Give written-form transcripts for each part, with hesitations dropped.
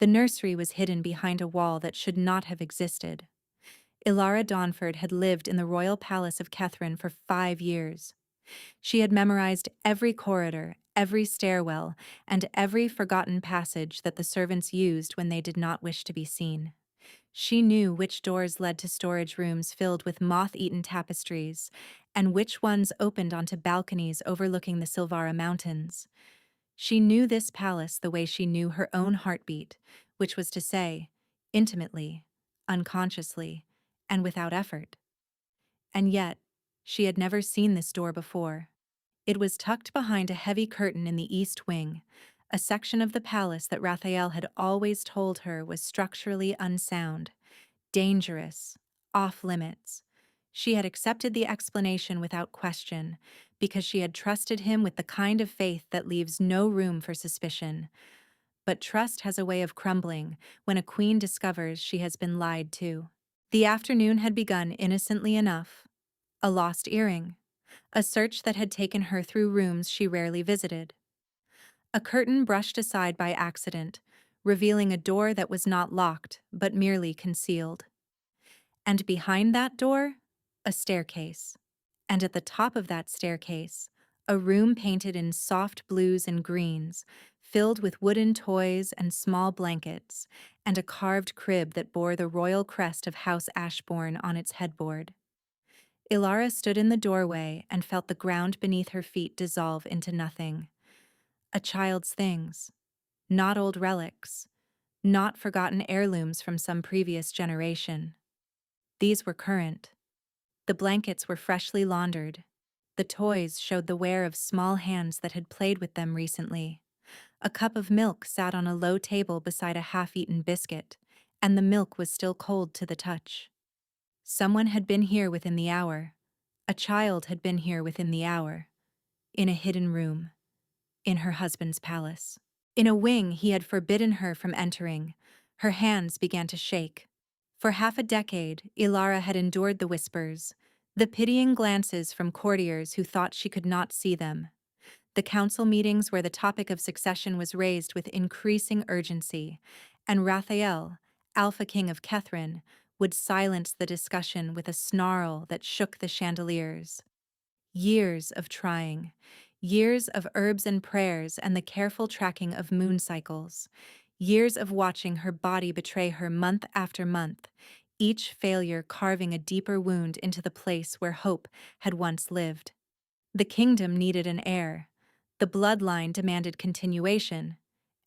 The nursery was hidden behind a wall that should not have existed. Ilara Dawnford had lived in the royal palace of Catherine for 5 years. She had memorized every corridor, every stairwell, and every forgotten passage that the servants used when they did not wish to be seen. She knew which doors led to storage rooms filled with moth-eaten tapestries, and which ones opened onto balconies overlooking the Silvara Mountains. She knew this palace the way she knew her own heartbeat, which was to say, intimately, unconsciously, and without effort. And yet, she had never seen this door before. It was tucked behind a heavy curtain in the east wing, a section of the palace that Raphael had always told her was structurally unsound, dangerous, off-limits. She had accepted the explanation without question, because she had trusted him with the kind of faith that leaves no room for suspicion. But trust has a way of crumbling when a queen discovers she has been lied to. The afternoon had begun innocently enough. A lost earring. A search that had taken her through rooms she rarely visited. A curtain brushed aside by accident, revealing a door that was not locked, but merely concealed. And behind that door, a staircase. And at the top of that staircase, a room painted in soft blues and greens, filled with wooden toys and small blankets, and a carved crib that bore the royal crest of House Ashbourne on its headboard. Ilara stood in the doorway and felt the ground beneath her feet dissolve into nothing. A child's things. Not old relics. Not forgotten heirlooms from some previous generation. These were current. The blankets were freshly laundered. The toys showed the wear of small hands that had played with them recently. A cup of milk sat on a low table beside a half-eaten biscuit, and the milk was still cold to the touch. Someone had been here within the hour. A child had been here within the hour. In a hidden room. In her husband's palace. In a wing he had forbidden her from entering. Her hands began to shake. For half a decade, Ilara had endured the whispers, the pitying glances from courtiers who thought she could not see them, the council meetings where the topic of succession was raised with increasing urgency, and Raphael, Alpha King of Catherine, would silence the discussion with a snarl that shook the chandeliers. Years of trying, years of herbs and prayers and the careful tracking of moon cycles, years of watching her body betray her month after month, each failure carving a deeper wound into the place where hope had once lived. The kingdom needed an heir, the bloodline demanded continuation,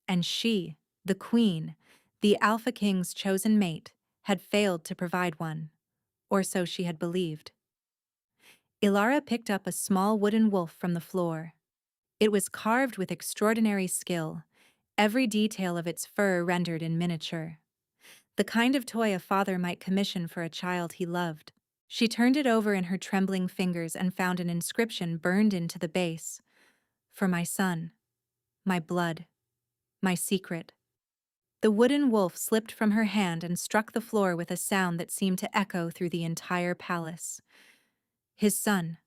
and she, the queen, the Alpha King's chosen mate, had failed to provide one, or so she had believed. Ilara picked up a small wooden wolf from the floor. It was carved with extraordinary skill, every detail of its fur rendered in miniature. The kind of toy a father might commission for a child he loved. She turned it over in her trembling fingers and found an inscription burned into the base. For my son, my blood, my secret. The wooden wolf slipped from her hand and struck the floor with a sound that seemed to echo through the entire palace. His son.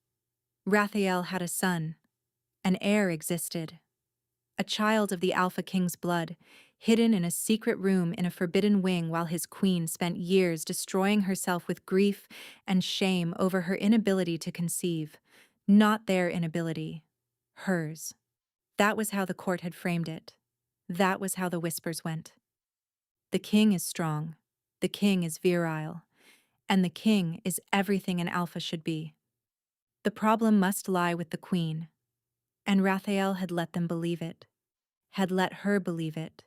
Raphael had a son. An heir existed. A child of the Alpha King's blood, hidden in a secret room in a forbidden wing while his queen spent years destroying herself with grief and shame over her inability to conceive. Not their inability. Hers. That was how the court had framed it. That was how the whispers went. The king is strong. The king is virile. And the king is everything an alpha should be. The problem must lie with the queen. And Raphael had let them believe it. Had let her believe it.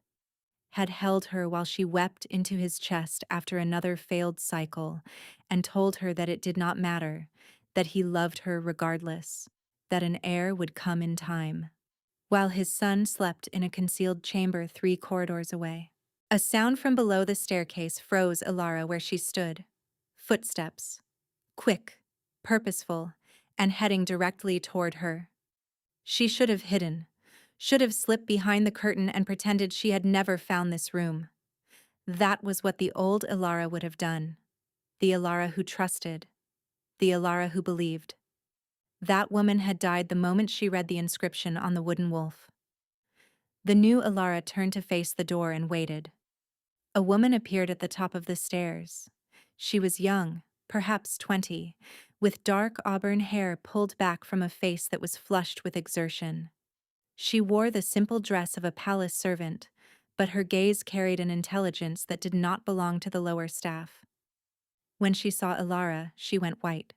Had held her while she wept into his chest after another failed cycle, and told her that it did not matter, that he loved her regardless, that an heir would come in time. While his son slept in a concealed chamber 3 corridors away. A sound from below the staircase froze Ilara where she stood. Footsteps. Quick, purposeful, and heading directly toward her. She should have hidden. Should have slipped behind the curtain and pretended she had never found this room. That was what the old Ilara would have done. The Ilara who trusted. The Ilara who believed. That woman had died the moment she read the inscription on the wooden wolf. The new Ilara turned to face the door and waited. A woman appeared at the top of the stairs. She was young, perhaps 20, with dark auburn hair pulled back from a face that was flushed with exertion. She wore the simple dress of a palace servant, but her gaze carried an intelligence that did not belong to the lower staff. When she saw Ilara, she went white.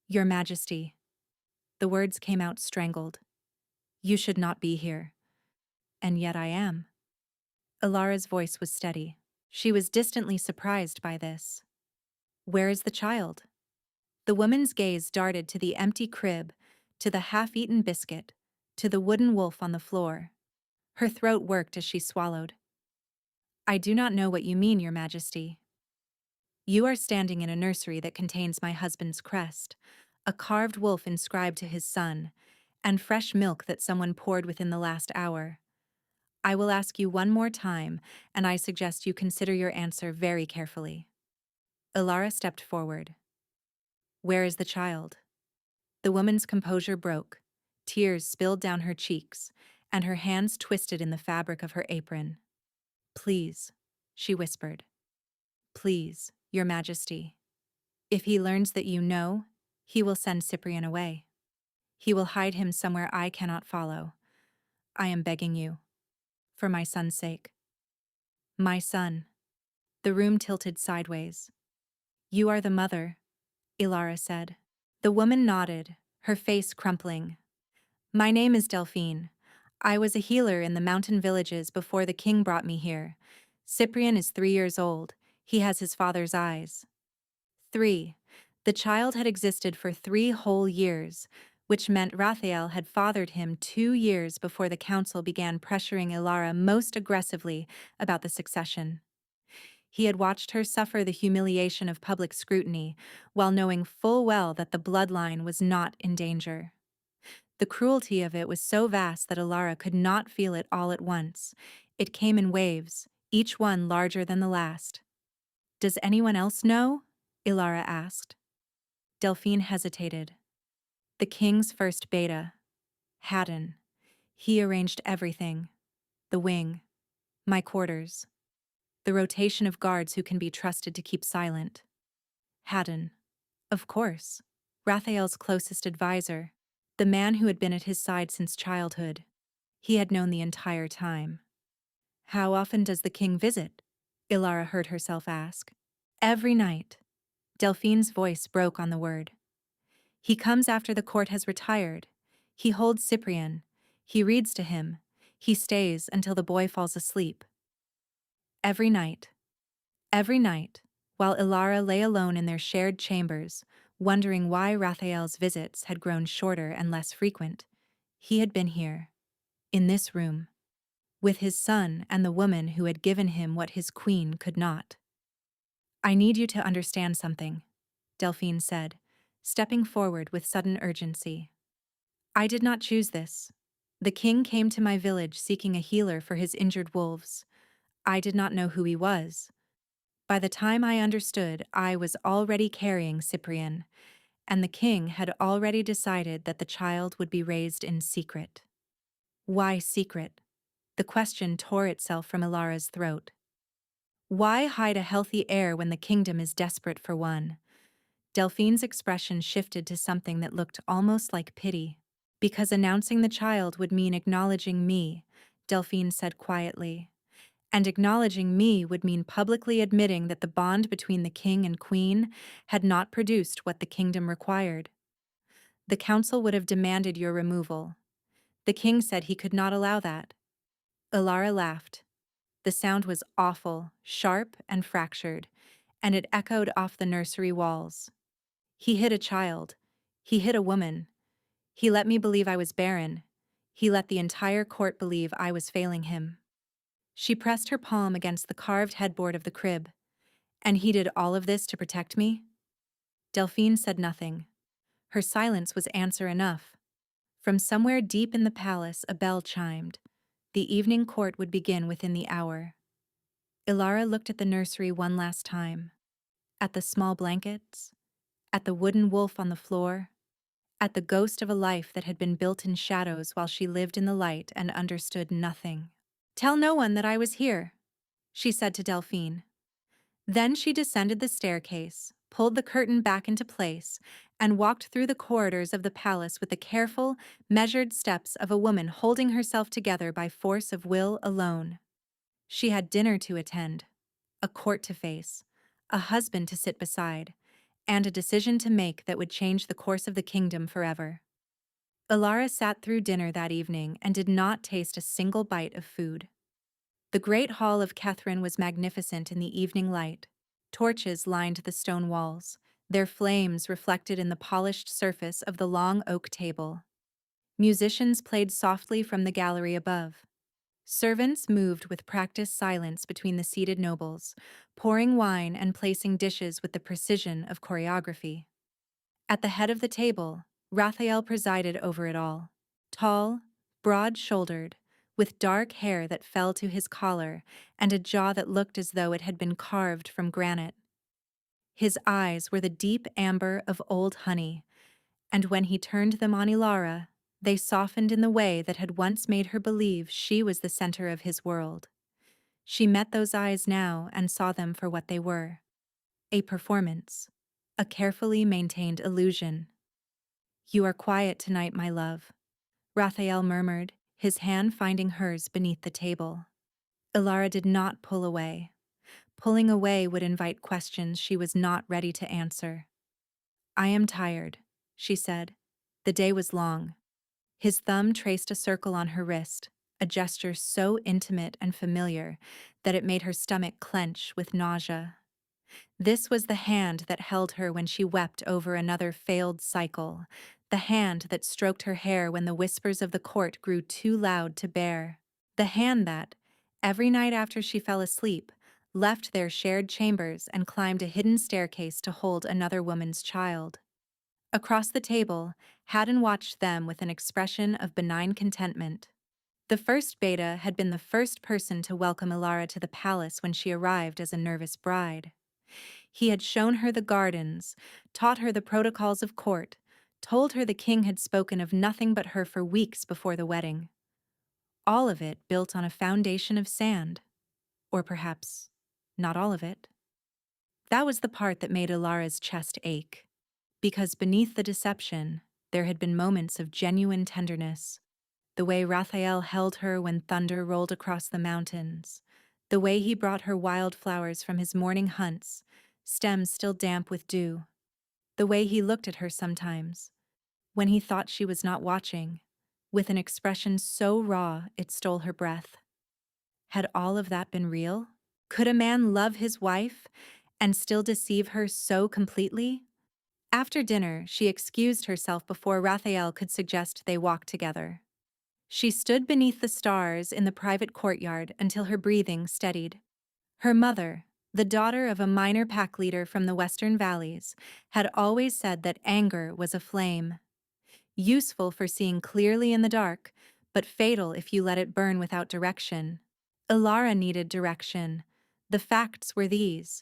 "Your Majesty." The words came out strangled. "You should not be here." "And yet I am." Ilara's voice was steady. She was distantly surprised by this. "Where is the child?" The woman's gaze darted to the empty crib, to the half-eaten biscuit, to the wooden wolf on the floor. Her throat worked as she swallowed. "I do not know what you mean, Your Majesty." "You are standing in a nursery that contains my husband's crest, a carved wolf inscribed to his son, and fresh milk that someone poured within the last hour. I will ask you one more time, and I suggest you consider your answer very carefully." Ilara stepped forward. "Where is the child?" The woman's composure broke. Tears spilled down her cheeks, and her hands twisted in the fabric of her apron. "Please," she whispered. "Please, Your Majesty. If he learns that you know, he will send Cyprian away. He will hide him somewhere I cannot follow. I am begging you. For my son's sake." "My son." The room tilted sideways. "You are the mother," Ilara said. The woman nodded, her face crumpling. "My name is Delphine. I was a healer in the mountain villages before the king brought me here. Cyprian is 3 years old. He has his father's eyes." 3. The child had existed for 3 whole years, which meant Raphael had fathered him 2 years before the council began pressuring Ilara most aggressively about the succession. He had watched her suffer the humiliation of public scrutiny, while knowing full well that the bloodline was not in danger. The cruelty of it was so vast that Ilara could not feel it all at once. It came in waves, each one larger than the last. "Does anyone else know?" Ilara asked. Delphine hesitated. "The king's first beta, Haddon. He arranged everything. The wing, my quarters, the rotation of guards who can be trusted to keep silent. Haddon, of course, Raphael's closest advisor, the man who had been at his side since childhood. He had known the entire time." "How often does the king visit?" Ilara heard herself ask. "Every night." Delphine's voice broke on the word. "He comes after the court has retired. He holds Cyprian. He reads to him. He stays until the boy falls asleep." Every night. Every night, while Ilara lay alone in their shared chambers, wondering why Raphael's visits had grown shorter and less frequent, he had been here, in this room, with his son and the woman who had given him what his queen could not. "I need you to understand something," Delphine said, stepping forward with sudden urgency. "I did not choose this. The king came to my village seeking a healer for his injured wolves. I did not know who he was. By the time I understood, I was already carrying Cyprian, and the king had already decided that the child would be raised in secret." Why secret? The question tore itself from Ilara's throat. Why hide a healthy heir when the kingdom is desperate for one? Delphine's expression shifted to something that looked almost like pity. "Because announcing the child would mean acknowledging me," Delphine said quietly. "And acknowledging me would mean publicly admitting that the bond between the king and queen had not produced what the kingdom required. The council would have demanded your removal. The king said he could not allow that." Ilara laughed. The sound was awful, sharp, and fractured, and it echoed off the nursery walls. "He hid a child. He hid a woman. He let me believe I was barren. He let the entire court believe I was failing him." She pressed her palm against the carved headboard of the crib. "And he did all of this to protect me?" Delphine said nothing. Her silence was answer enough. From somewhere deep in the palace, a bell chimed. The evening court would begin within the hour. Ilara looked at the nursery one last time. At the small blankets, at the wooden wolf on the floor, at the ghost of a life that had been built in shadows while she lived in the light and understood nothing. "Tell no one that I was here," she said to Delphine. Then she descended the staircase, pulled the curtain back into place, and walked through the corridors of the palace with the careful, measured steps of a woman holding herself together by force of will alone. She had dinner to attend, a court to face, a husband to sit beside, and a decision to make that would change the course of the kingdom forever. Ilara sat through dinner that evening and did not taste a single bite of food. The great hall of Catherine was magnificent in the evening light. Torches lined the stone walls, their flames reflected in the polished surface of the long oak table. Musicians played softly from the gallery above. Servants moved with practiced silence between the seated nobles, pouring wine and placing dishes with the precision of choreography. At the head of the table, Raphael presided over it all. Tall, broad-shouldered, with dark hair that fell to his collar and a jaw that looked as though it had been carved from granite. His eyes were the deep amber of old honey, and when he turned them on Ilara, they softened in the way that had once made her believe she was the center of his world. She met those eyes now and saw them for what they were: a performance, a carefully maintained illusion. "You are quiet tonight, my love," Raphael murmured, his hand finding hers beneath the table. Ilara did not pull away. Pulling away would invite questions she was not ready to answer. "I am tired," she said. "The day was long." His thumb traced a circle on her wrist, a gesture so intimate and familiar that it made her stomach clench with nausea. This was the hand that held her when she wept over another failed cycle, the hand that stroked her hair when the whispers of the court grew too loud to bear, the hand that, every night after she fell asleep, left their shared chambers and climbed a hidden staircase to hold another woman's child. Across the table, Haddon watched them with an expression of benign contentment. The first beta had been the first person to welcome Ilara to the palace when she arrived as a nervous bride. He had shown her the gardens, taught her the protocols of court, told her the king had spoken of nothing but her for weeks before the wedding. All of it built on a foundation of sand. Or perhaps, not all of it. That was the part that made Ilara's chest ache. Because beneath the deception, there had been moments of genuine tenderness. The way Raphael held her when thunder rolled across the mountains. The way he brought her wildflowers from his morning hunts, stems still damp with dew. The way he looked at her sometimes, when he thought she was not watching, with an expression so raw it stole her breath. Had all of that been real? Could a man love his wife and still deceive her so completely? After dinner, she excused herself before Raphael could suggest they walk together. She stood beneath the stars in the private courtyard until her breathing steadied. Her mother, the daughter of a minor pack leader from the Western Valleys, had always said that anger was a flame. Useful for seeing clearly in the dark, but fatal if you let it burn without direction. Ilara needed direction. The facts were these.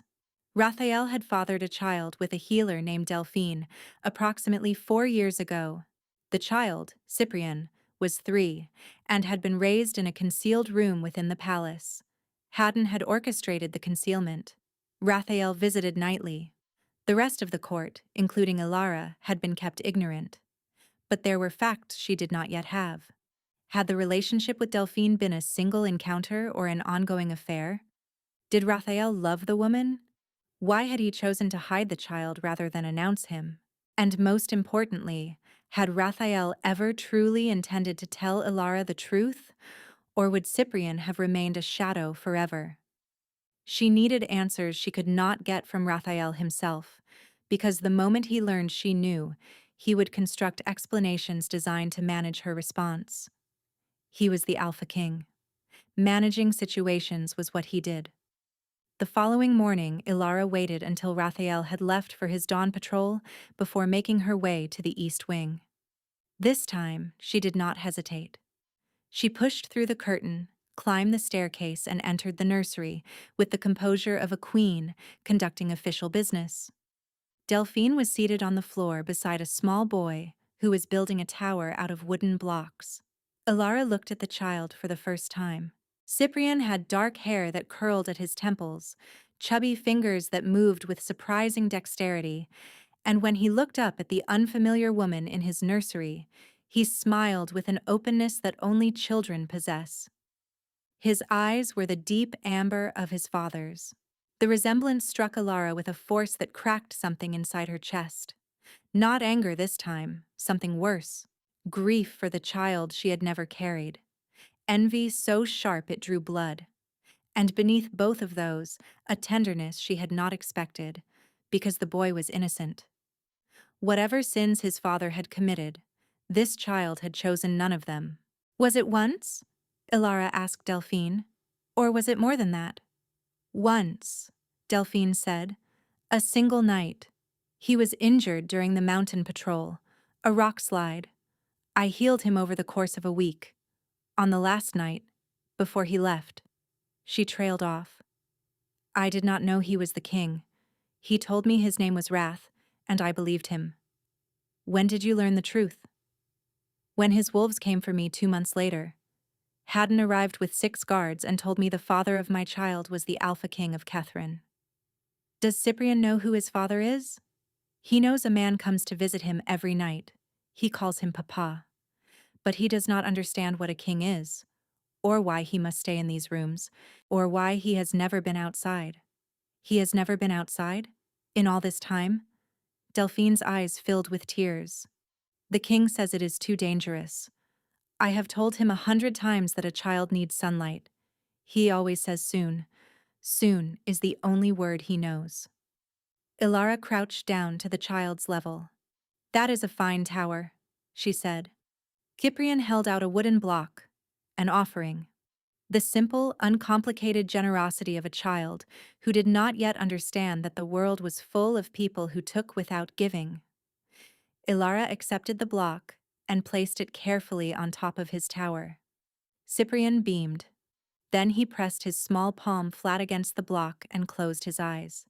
Raphael had fathered a child with a healer named Delphine approximately 4 years ago. The child, Cyprian, was 3 and had been raised in a concealed room within the palace. Haddon had orchestrated the concealment. Raphael visited nightly. The rest of the court, including Ilara, had been kept ignorant. But there were facts she did not yet have. Had the relationship with Delphine been a single encounter or an ongoing affair? Did Raphael love the woman? Why had he chosen to hide the child rather than announce him? And most importantly, had Raphael ever truly intended to tell Ilara the truth? Or would Cyprian have remained a shadow forever? She needed answers she could not get from Raphael himself, because the moment he learned she knew, he would construct explanations designed to manage her response. He was the Alpha King. Managing situations was what he did. The following morning, Ilara waited until Raphael had left for his dawn patrol before making her way to the East Wing. This time, she did not hesitate. She pushed through the curtain, climbed the staircase, and entered the nursery with the composure of a queen conducting official business. Delphine was seated on the floor beside a small boy who was building a tower out of wooden blocks. Ilara looked at the child for the first time. Cyprian had dark hair that curled at his temples, chubby fingers that moved with surprising dexterity, and when he looked up at the unfamiliar woman in his nursery, he smiled with an openness that only children possess. His eyes were the deep amber of his father's. The resemblance struck Alara with a force that cracked something inside her chest. Not anger this time, something worse. Grief for the child she had never carried. Envy so sharp it drew blood. And beneath both of those, a tenderness she had not expected, because the boy was innocent. Whatever sins his father had committed, this child had chosen none of them. Was it once? Ilara asked Delphine. Or was it more than that? Once, Delphine said. A single night. He was injured during the mountain patrol, a rock slide. I healed him over the course of a week. On the last night, before he left, she trailed off. I did not know he was the king. He told me his name was Wrath, and I believed him. When did you learn the truth? When his wolves came for me 2 months later. Haddon arrived with 6 guards and told me the father of my child was the Alpha King of Catherine. Does Cyprian know who his father is? He knows a man comes to visit him every night. He calls him Papa. But he does not understand what a king is, or why he must stay in these rooms, or why he has never been outside. He has never been outside? In all this time? Delphine's eyes filled with tears. The king says it is too dangerous. I have told him 100 times that a child needs sunlight. He always says soon. Soon is the only word he knows. Ilara crouched down to the child's level. That is a fine tower, she said. Cyprian held out a wooden block, an offering. The simple, uncomplicated generosity of a child who did not yet understand that the world was full of people who took without giving. Ilara accepted the block and placed it carefully on top of his tower. Cyprian beamed. Then he pressed his small palm flat against the block and closed his eyes.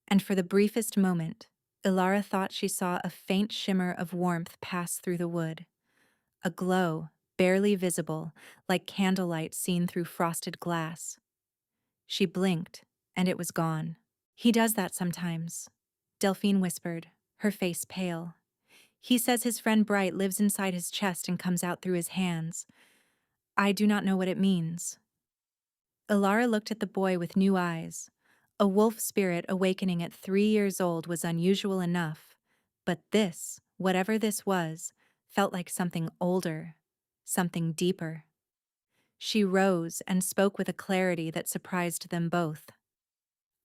And for the briefest moment, Ilara thought she saw a faint shimmer of warmth pass through the wood. A glow, barely visible, like candlelight seen through frosted glass. She blinked, and it was gone. He does that sometimes, Delphine whispered, her face pale. He says his friend Bright lives inside his chest and comes out through his hands. I do not know what it means. Ilara looked at the boy with new eyes. A wolf spirit awakening at 3 years old was unusual enough, but this, whatever this was, felt like something older, something deeper. She rose and spoke with a clarity that surprised them both.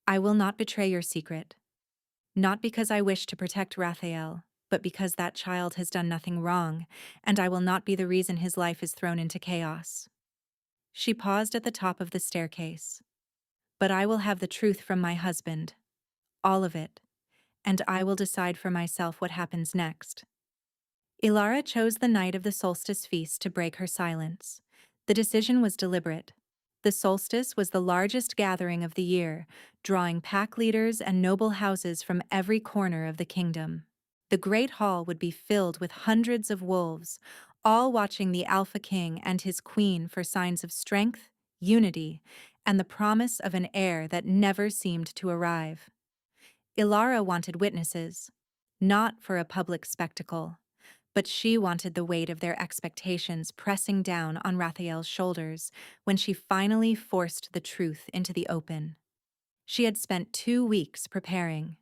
I will not betray your secret. Not because I wish to protect Raphael, but because that child has done nothing wrong, and I will not be the reason his life is thrown into chaos. She paused at the top of the staircase. But I will have the truth from my husband. All of it. And I will decide for myself what happens next. Ilara chose the night of the solstice feast to break her silence. The decision was deliberate. The solstice was the largest gathering of the year, drawing pack leaders and noble houses from every corner of the kingdom. The great hall would be filled with hundreds of wolves, all watching the Alpha King and his queen for signs of strength, unity, and the promise of an heir that never seemed to arrive. Ilara wanted witnesses, not for a public spectacle, but she wanted the weight of their expectations pressing down on Raphael's shoulders when she finally forced the truth into the open. She had spent 2 weeks preparing.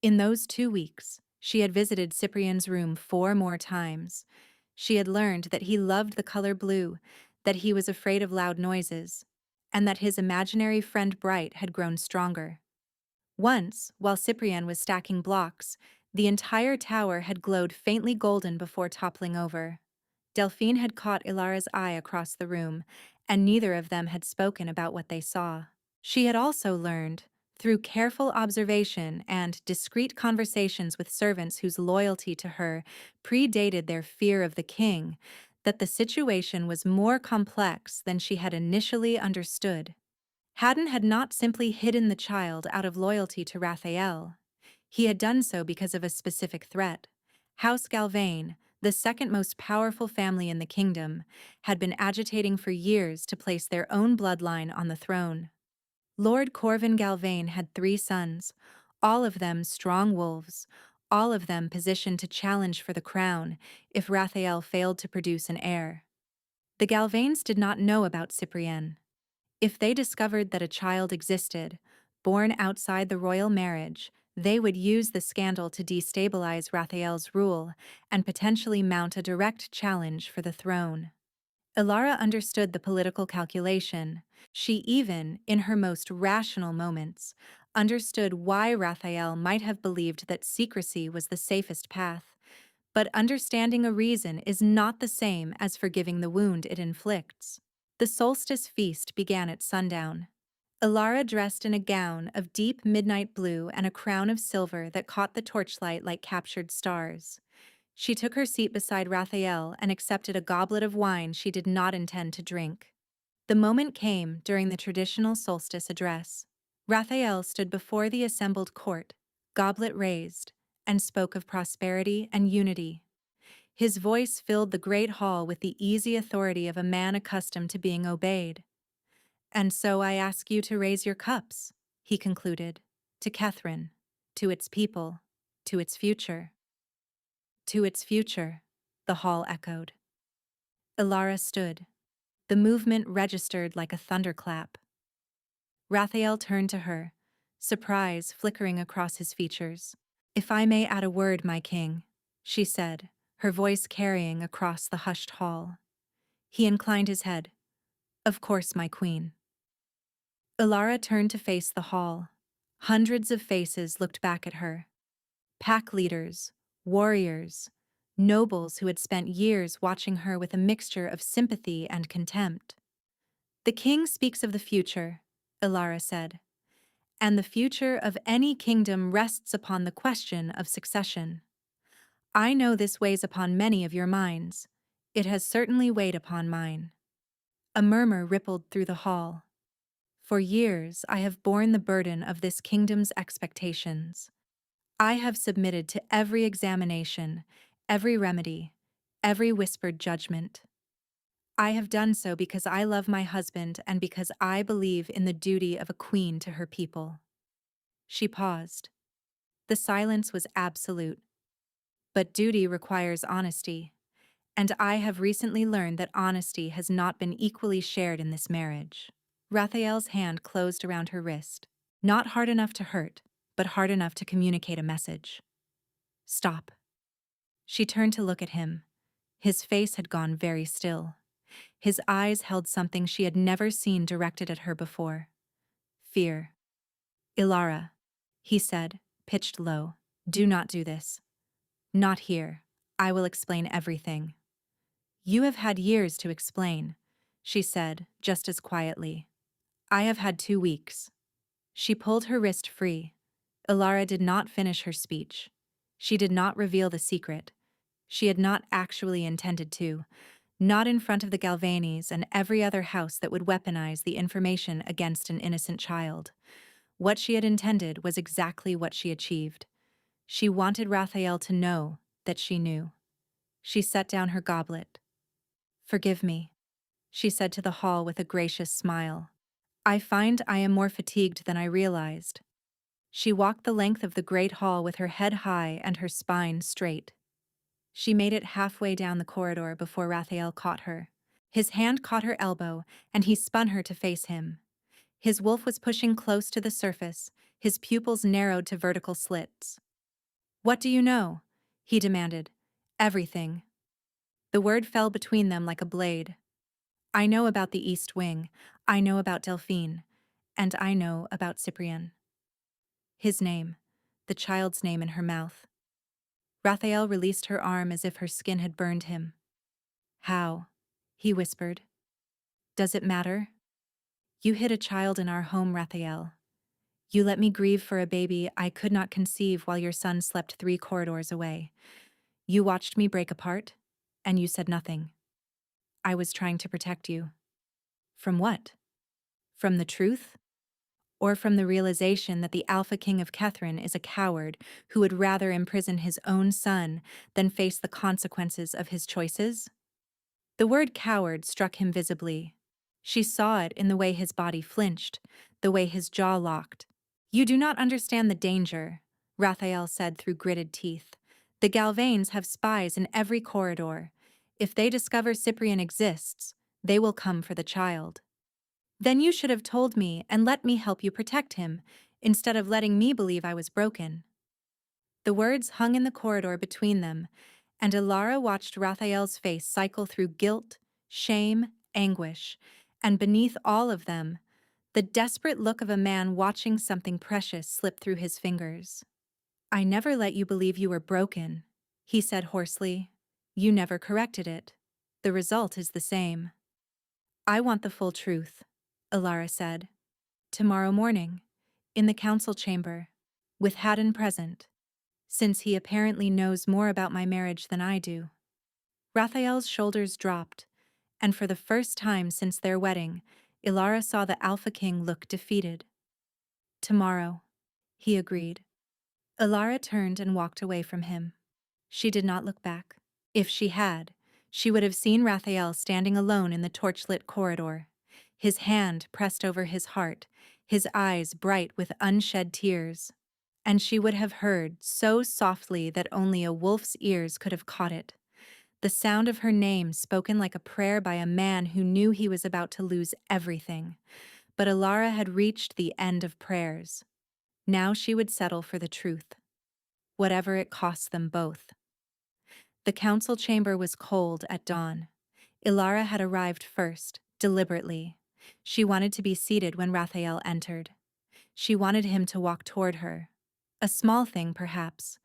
In those 2 weeks, she had visited Cyprian's room 4 more times. She had learned that he loved the color blue, that he was afraid of loud noises, and that his imaginary friend Bright had grown stronger. Once, while Cyprian was stacking blocks, the entire tower had glowed faintly golden before toppling over. Delphine had caught Ilara's eye across the room, and neither of them had spoken about what they saw. She had also learned, through careful observation and discreet conversations with servants whose loyalty to her predated their fear of the king, that the situation was more complex than she had initially understood. Haddon had not simply hidden the child out of loyalty to Raphael. He had done so because of a specific threat. House Galvane, The second most powerful family in the kingdom, had been agitating for years to place their own bloodline on the throne. Lord Corvin Galvane had 3 sons, all of them strong wolves, all of them positioned to challenge for the crown if Raphael failed to produce an heir. The Galvanes did not know about Cyprien. If they discovered that a child existed, born outside the royal marriage, they would use the scandal to destabilize Raphael's rule and potentially mount a direct challenge for the throne. Ilara understood the political calculation. She even, in her most rational moments, understood why Raphael might have believed that secrecy was the safest path. But understanding a reason is not the same as forgiving the wound it inflicts. The solstice feast began at sundown. Ilara dressed in a gown of deep midnight blue and a crown of silver that caught the torchlight like captured stars. She took her seat beside Raphael and accepted a goblet of wine she did not intend to drink. The moment came during the traditional solstice address. Raphael stood before the assembled court, goblet raised, and spoke of prosperity and unity. His voice filled the great hall with the easy authority of a man accustomed to being obeyed. "And so I ask you to raise your cups," he concluded, "to Catherine, to its people, to its future." "To its future," the hall echoed. Ilara stood. The movement registered like a thunderclap. Raphael turned to her, surprise flickering across his features. "If I may add a word, my king," she said, her voice carrying across the hushed hall. He inclined his head. "Of course, my queen." Ilara turned to face the hall. Hundreds of faces looked back at her. Pack leaders, warriors, nobles who had spent years watching her with a mixture of sympathy and contempt. "The king speaks of the future," Ilara said, "and the future of any kingdom rests upon the question of succession. I know this weighs upon many of your minds. It has certainly weighed upon mine." A murmur rippled through the hall. "For years I have borne the burden of this kingdom's expectations. I have submitted to every examination, every remedy, every whispered judgment. I have done so because I love my husband and because I believe in the duty of a queen to her people." She paused. The silence was absolute. "But duty requires honesty, and I have recently learned that honesty has not been equally shared in this marriage." Raphael's hand closed around her wrist. Not hard enough to hurt, but hard enough to communicate a message. "Stop." She turned to look at him. His face had gone very still. His eyes held something she had never seen directed at her before. Fear. "Ilara," he said, pitched low, "do not do this. Not here. I will explain everything." "You have had years to explain," she said, just as quietly. "I have had 2 weeks." She pulled her wrist free. Ilara did not finish her speech. She did not reveal the secret. She had not actually intended to, not in front of the Galvanis and every other house that would weaponize the information against an innocent child. What she had intended was exactly what she achieved. She wanted Raphael to know that she knew. She set down her goblet. "Forgive me," she said to the hall with a gracious smile. "I find I am more fatigued than I realized." She walked the length of the great hall with her head high and her spine straight. She made it halfway down the corridor before Raphael caught her. His hand caught her elbow, and he spun her to face him. His wolf was pushing close to the surface, his pupils narrowed to vertical slits. "What do you know?" he demanded. "Everything." The word fell between them like a blade. "I know about the East Wing, I know about Delphine, and I know about Cyprien." His name, the child's name in her mouth. Raphael released her arm as if her skin had burned him. "How?" he whispered. "Does it matter? You hid a child in our home, Raphael. You let me grieve for a baby I could not conceive while your son slept 3 corridors away. You watched me break apart, and you said nothing. I was trying to protect you." "From what? From the truth? or from the realization that the Alpha King of Kethrin is a coward who would rather imprison his own son than face the consequences of his choices? The word coward struck him visibly. She saw it in the way his body flinched, the way his jaw locked. "You do not understand the danger," Raphael said through gritted teeth. "The Galvanes have spies in every corridor. If they discover Cyprian exists, they will come for the child." "Then you should have told me and let me help you protect him, instead of letting me believe I was broken." The words hung in the corridor between them, and Ilara watched Raphael's face cycle through guilt, shame, anguish, and beneath all of them, the desperate look of a man watching something precious slip through his fingers. "I never let you believe you were broken," he said hoarsely. "You never corrected it. The result is the same." "I want the full truth," Ilara said. "Tomorrow morning, in the council chamber, with Haddon present, since he apparently knows more about my marriage than I do." Raphael's shoulders dropped, and for the first time since their wedding, Ilara saw the Alpha King look defeated. "Tomorrow," he agreed. Ilara turned and walked away from him. She did not look back. If she had, she would have seen Raphael standing alone in the torchlit corridor, his hand pressed over his heart, his eyes bright with unshed tears. And she would have heard, so softly that only a wolf's ears could have caught it, the sound of her name spoken like a prayer by a man who knew he was about to lose everything. But Ilara had reached the end of prayers. Now she would settle for the truth, whatever it cost them both. The council chamber was cold at dawn. Ilara had arrived first, deliberately. She wanted to be seated when Raphael entered. She wanted him to walk toward her. A small thing, perhaps,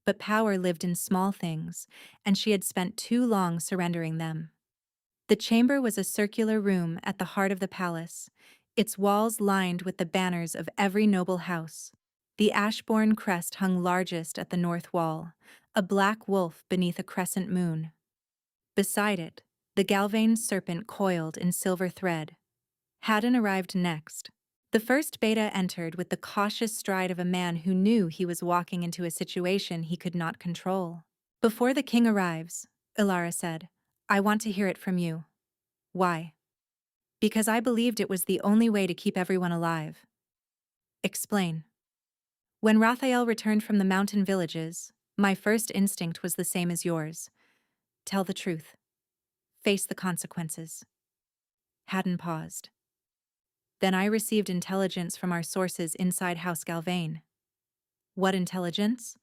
but power lived in small things, and she had spent too long surrendering them. The chamber was a circular room at the heart of the palace, its walls lined with the banners of every noble house. The Ashbourne crest hung largest at the north wall, a black wolf beneath a crescent moon. Beside it, the Galvane serpent coiled in silver thread. Haddon arrived next. The first beta entered with the cautious stride of a man who knew he was walking into a situation he could not control. "Before the king arrives," Ilara said, "I want to hear it from you." "Why?" "Because I believed it was the only way to keep everyone alive." "Explain." "When Raphael returned from the mountain villages, my first instinct was the same as yours. Tell the truth. Face the consequences." Haddon paused. "Then I received intelligence from our sources inside House Galvane." "What intelligence?"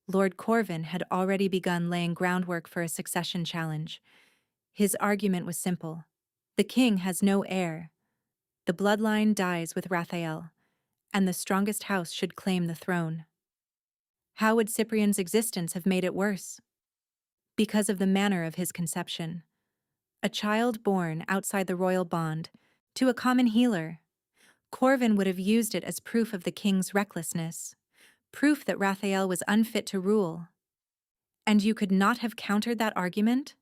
Lord Corvin had already begun laying groundwork for a succession challenge. His argument was simple. The king has no heir. The bloodline dies with Raphael, and the strongest house should claim the throne. How would Cyprian's existence have made it worse? Because of the manner of his conception. A child born outside the royal bond, to a common healer. Corvin would have used it as proof of the king's recklessness, proof that Raphael was unfit to rule. And you could not have countered that argument?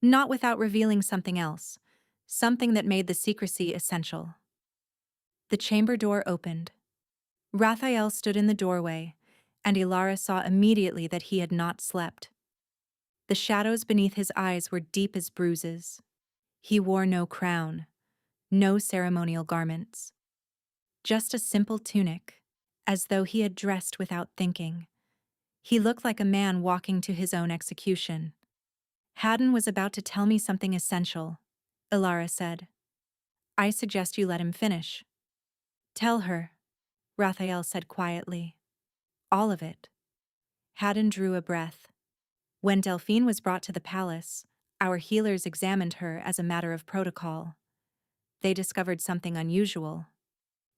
Not without revealing something else, something that made the secrecy essential. The chamber door opened. Raphael stood in the doorway, and Ilara saw immediately that he had not slept. The shadows beneath his eyes were deep as bruises. He wore no crown, no ceremonial garments. Just a simple tunic, as though he had dressed without thinking. He looked like a man walking to his own execution. "Haddon was about to tell me something essential," Ilara said. "I suggest you let him finish." "Tell her," Raphael said quietly. "All of it." Haddon drew a breath. "When Delphine was brought to the palace, our healers examined her as a matter of protocol. They discovered something unusual.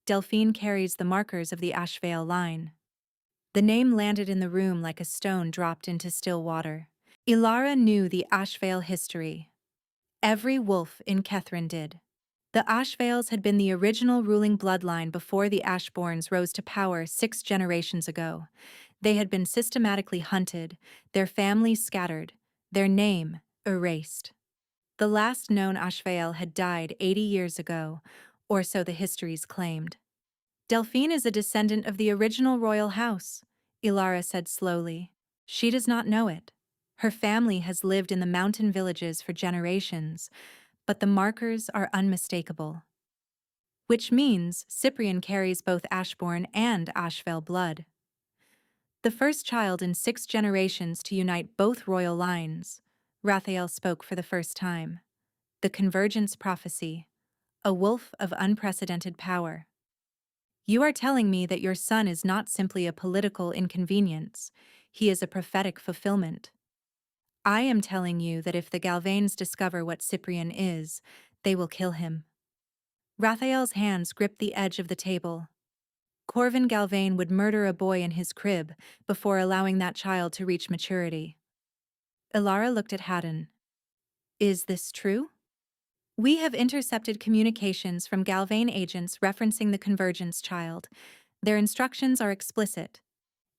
Delphine carries the markers of the Ashvale line." The name landed in the room like a stone dropped into still water. Ilara knew the Ashvale history. Every wolf in Kethrin did. The Ashvales had been the original ruling bloodline before the Ashbournes rose to power 6 generations ago. They had been systematically hunted, their families scattered, their name erased. The last known Ashvale had died 80 years ago, or so the histories claimed. Delphine is a descendant of the original royal house, Ilara said slowly. She does not know it. Her family has lived in the mountain villages for generations, but the markers are unmistakable. Which means Cyprian carries both Ashbourne and Ashvale blood. The first child in 6 generations to unite both royal lines, Raphael spoke for the first time. The convergence prophecy, a wolf of unprecedented power. You are telling me that your son is not simply a political inconvenience, he is a prophetic fulfillment. I am telling you that if the Galvanes discover what Cyprian is, they will kill him. Raphael's hands gripped the edge of the table. Corvin Galvane would murder a boy in his crib before allowing that child to reach maturity. Ilara looked at Haddon. Is this true? We have intercepted communications from Galvane agents referencing the convergence child. Their instructions are explicit.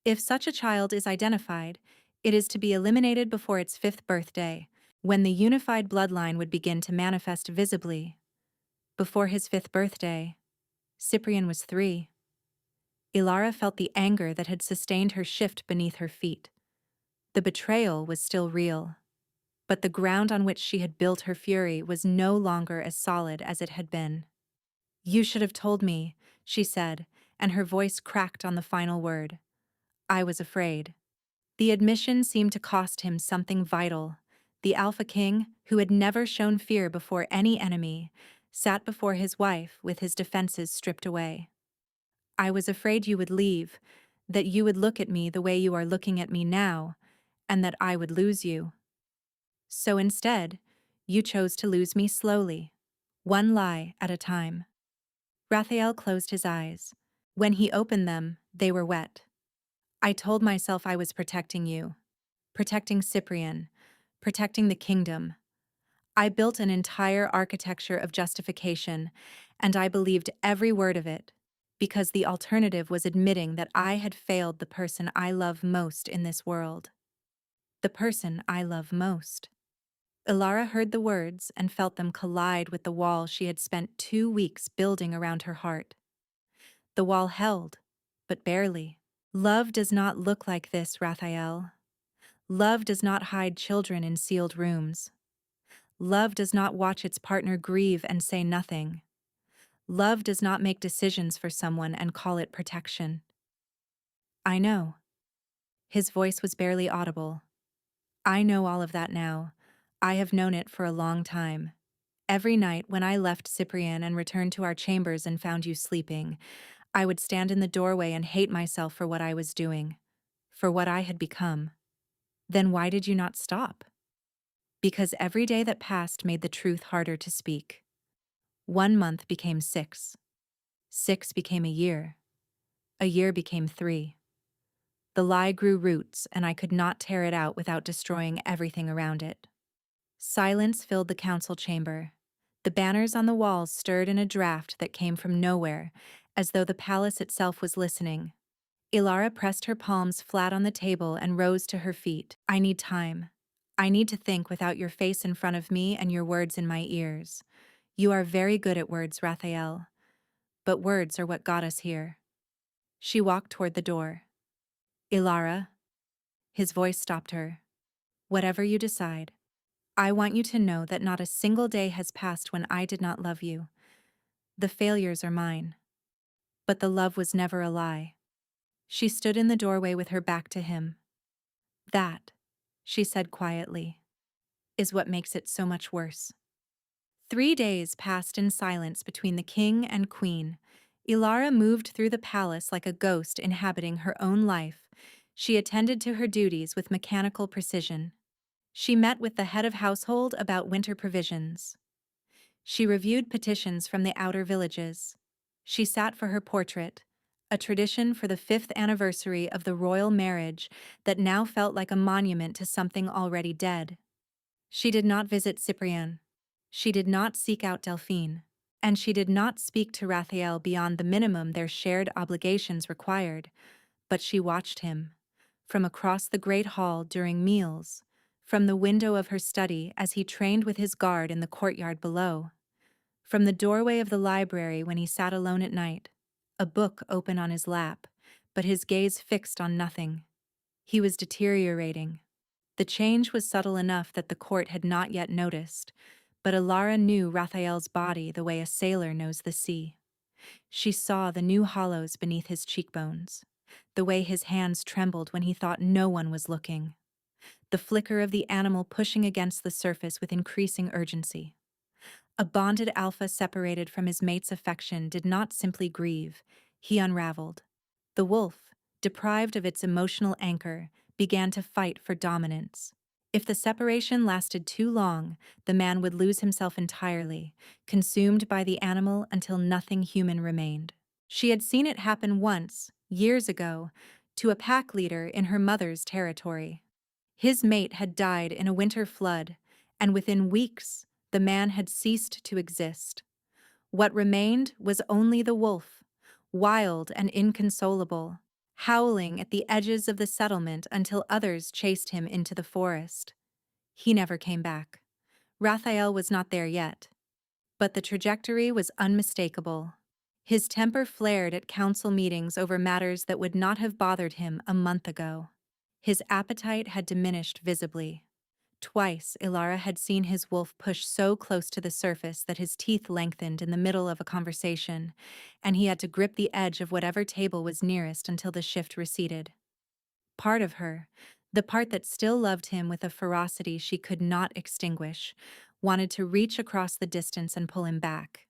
If such a child is identified, it is to be eliminated before its 5th birthday, when the unified bloodline would begin to manifest visibly. Before his 5th birthday, Cyprian was 3. Ilara felt the anger that had sustained her shift beneath her feet. The betrayal was still real, but the ground on which she had built her fury was no longer as solid as it had been. You should have told me, she said, and her voice cracked on the final word. I was afraid. The admission seemed to cost him something vital. The Alpha King, who had never shown fear before any enemy, sat before his wife with his defenses stripped away. I was afraid you would leave, that you would look at me the way you are looking at me now, and that I would lose you. So instead, you chose to lose me slowly, one lie at a time. Raphael closed his eyes. When he opened them, they were wet. I told myself I was protecting you, protecting Cyprian, protecting the kingdom. I built an entire architecture of justification, and I believed every word of it, because the alternative was admitting that I had failed the person I love most in this world. The person I love most. Ilara heard the words and felt them collide with the wall she had spent 2 weeks building around her heart. The wall held, but barely. Love does not look like this, Raphael. Love does not hide children in sealed rooms. Love does not watch its partner grieve and say nothing. Love does not make decisions for someone and call it protection. I know. His voice was barely audible. I know all of that now. I have known it for a long time. Every night when I left Cyprian and returned to our chambers and found you sleeping, I would stand in the doorway and hate myself for what I was doing, for what I had become. Then why did you not stop? Because every day that passed made the truth harder to speak. 1 month became 6. 6 became a year became 3. The lie grew roots, and I could not tear it out without destroying everything around it. Silence filled the council chamber. The banners on the walls stirred in a draft that came from nowhere, as though the palace itself was listening. Ilara pressed her palms flat on the table and rose to her feet. I need time. I need to think without your face in front of me and your words in my ears. You are very good at words, Raphael. But words are what got us here. She walked toward the door. Ilara. His voice stopped her. Whatever you decide. I want you to know that not a single day has passed when I did not love you. The failures are mine. But the love was never a lie. She stood in the doorway with her back to him. That, she said quietly, is what makes it so much worse. 3 days passed in silence between the king and queen. Ilara moved through the palace like a ghost inhabiting her own life. She attended to her duties with mechanical precision. She met with the head of household about winter provisions. She reviewed petitions from the outer villages. She sat for her portrait, a tradition for the 5th anniversary of the royal marriage that now felt like a monument to something already dead. She did not visit Cyprian. She did not seek out Delphine. And she did not speak to Raphael beyond the minimum their shared obligations required, but she watched him, from across the great hall during meals, from the window of her study as he trained with his guard in the courtyard below, from the doorway of the library when he sat alone at night, a book open on his lap, but his gaze fixed on nothing. He was deteriorating. The change was subtle enough that the court had not yet noticed, but Ilara knew Raphael's body the way a sailor knows the sea. She saw the new hollows beneath his cheekbones, the way his hands trembled when he thought no one was looking, the flicker of the animal pushing against the surface with increasing urgency. A bonded alpha separated from his mate's affection did not simply grieve, he unraveled. The wolf, deprived of its emotional anchor, began to fight for dominance. If the separation lasted too long, the man would lose himself entirely, consumed by the animal until nothing human remained. She had seen it happen once, years ago, to a pack leader in her mother's territory. His mate had died in a winter flood, and within weeks, the man had ceased to exist. What remained was only the wolf, wild and inconsolable, howling at the edges of the settlement until others chased him into the forest. He never came back. Raphael was not there yet. But the trajectory was unmistakable. His temper flared at council meetings over matters that would not have bothered him a month ago. His appetite had diminished visibly. Twice, Ilara had seen his wolf push so close to the surface that his teeth lengthened in the middle of a conversation, and he had to grip the edge of whatever table was nearest until the shift receded. Part of her, the part that still loved him with a ferocity she could not extinguish, wanted to reach across the distance and pull him back.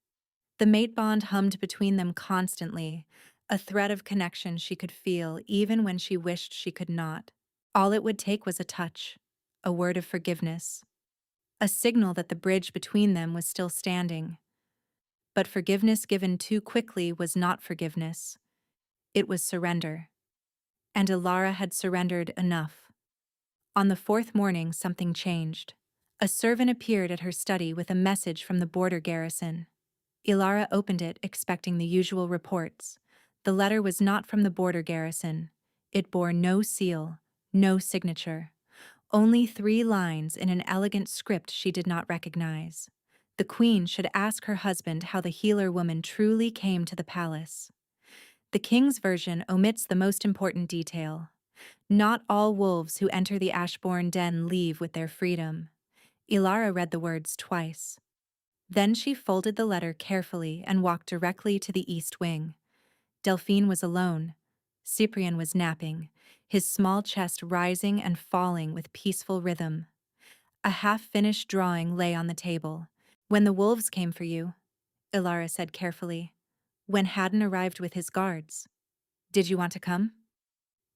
The mate bond hummed between them constantly, a thread of connection she could feel even when she wished she could not. All it would take was a touch, a word of forgiveness, a signal that the bridge between them was still standing. But forgiveness given too quickly was not forgiveness. It was surrender. And Ilara had surrendered enough. On the fourth morning, something changed. A servant appeared at her study with a message from the border garrison. Ilara opened it, expecting the usual reports. The letter was not from the border garrison. It bore no seal, no signature. Only 3 lines in an elegant script she did not recognize. The queen should ask her husband how the healer woman truly came to the palace. The king's version omits the most important detail. Not all wolves who enter the Ashbourne den leave with their freedom. Ilara read the words twice. Then she folded the letter carefully and walked directly to the east wing. Delphine was alone. Cyprien was napping, his small chest rising and falling with peaceful rhythm. A half-finished drawing lay on the table. "When the wolves came for you," Ilara said carefully. "When Haddon arrived with his guards. Did you want to come?"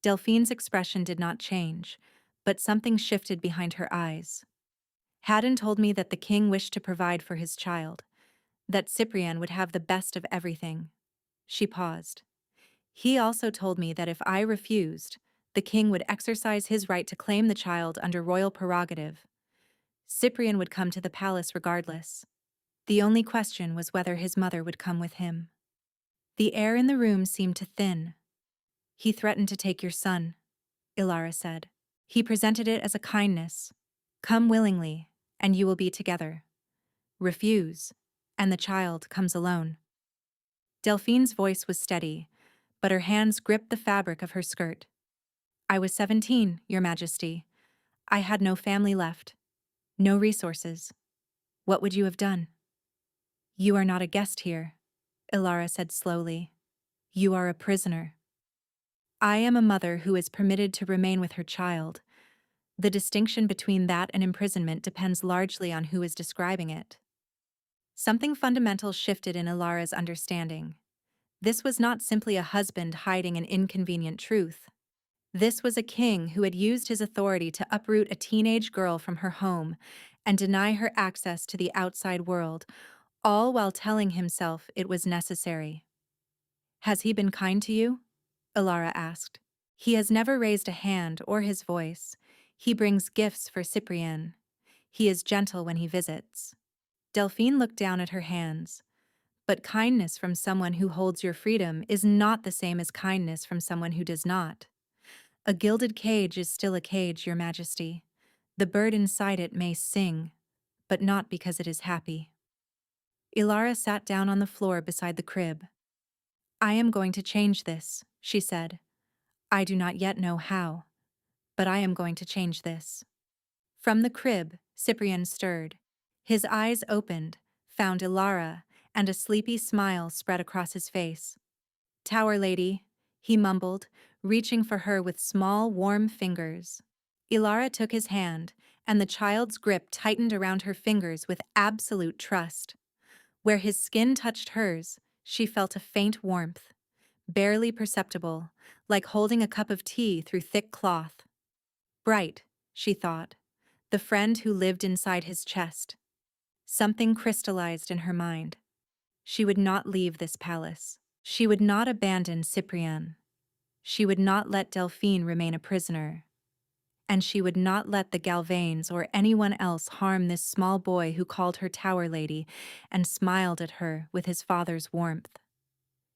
Delphine's expression did not change, but something shifted behind her eyes. "Haddon told me that the king wished to provide for his child, that Cyprien would have the best of everything." She paused. "He also told me that if I refused, the king would exercise his right to claim the child under royal prerogative. Cyprien would come to the palace regardless. The only question was whether his mother would come with him." The air in the room seemed to thin. "He threatened to take your son," Ilara said. "He presented it as a kindness. Come willingly, and you will be together. Refuse, and the child comes alone." Delphine's voice was steady, but her hands gripped the fabric of her skirt. "I was 17, Your Majesty. I had no family left, no resources. What would you have done?" "You are not a guest here," Ilara said slowly. "You are a prisoner. I am a mother who is permitted to remain with her child. The distinction between that and imprisonment depends largely on who is describing it." Something fundamental shifted in Ilara's understanding. This was not simply a husband hiding an inconvenient truth. This was a king who had used his authority to uproot a teenage girl from her home and deny her access to the outside world, all while telling himself it was necessary. "Has he been kind to you?" Ilara asked. "He has never raised a hand or his voice. He brings gifts for Cyprien. He is gentle when he visits." Delphine looked down at her hands. But kindness from someone who holds your freedom is not the same as kindness from someone who does not. A gilded cage is still a cage, Your Majesty. The bird inside it may sing, but not because it is happy. Ilara sat down on the floor beside the crib. I am going to change this, she said. I do not yet know how, but I am going to change this. From the crib, Cyprian stirred. His eyes opened, found Ilara, and a sleepy smile spread across his face. Tower lady, he mumbled, reaching for her with small, warm fingers. Ilara took his hand, and the child's grip tightened around her fingers with absolute trust. Where his skin touched hers, she felt a faint warmth, barely perceptible, like holding a cup of tea through thick cloth. Bright, she thought, the friend who lived inside his chest. Something crystallized in her mind. She would not leave this palace. She would not abandon Cyprian. She would not let Delphine remain a prisoner. And she would not let the Galvanes or anyone else harm this small boy who called her Tower Lady and smiled at her with his father's warmth.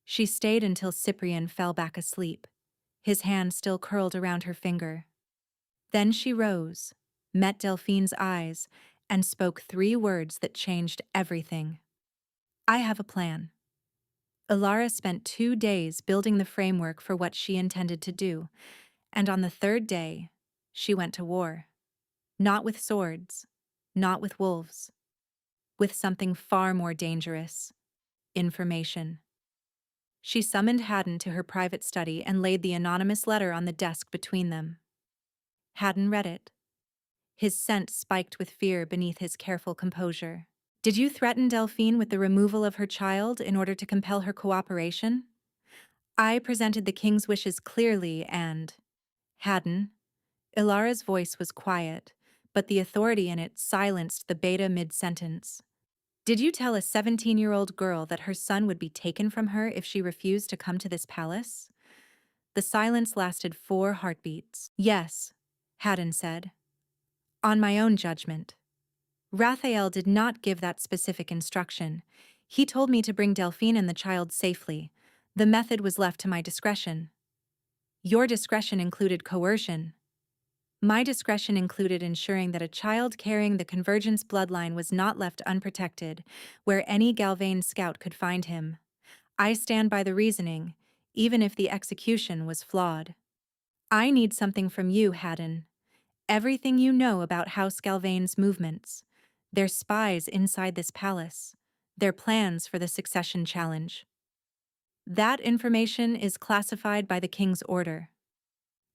She stayed until Cyprian fell back asleep, his hand still curled around her finger. Then she rose, met Delphine's eyes, and spoke 3 words that changed everything. I have a plan. Ilara spent 2 days building the framework for what she intended to do, and on the 3rd day, she went to war. Not with swords, not with wolves, with something far more dangerous: information. She summoned Haddon to her private study and laid the anonymous letter on the desk between them. Haddon read it. His scent spiked with fear beneath his careful composure. Did you threaten Delphine with the removal of her child in order to compel her cooperation? I presented the king's wishes clearly and… Haddon. Ilara's voice was quiet, but the authority in it silenced the beta mid-sentence. Did you tell a 17-year-old girl that her son would be taken from her if she refused to come to this palace? The silence lasted 4 heartbeats. Yes, Haddon said. On my own judgment. Raphael did not give that specific instruction. He told me to bring Delphine and the child safely. The method was left to my discretion. Your discretion included coercion. My discretion included ensuring that a child carrying the convergence bloodline was not left unprotected, where any Galvane scout could find him. I stand by the reasoning, even if the execution was flawed. I need something from you, Haddon. Everything you know about House Galvane's movements, their spies inside this palace, their plans for the succession challenge. That information is classified by the king's order.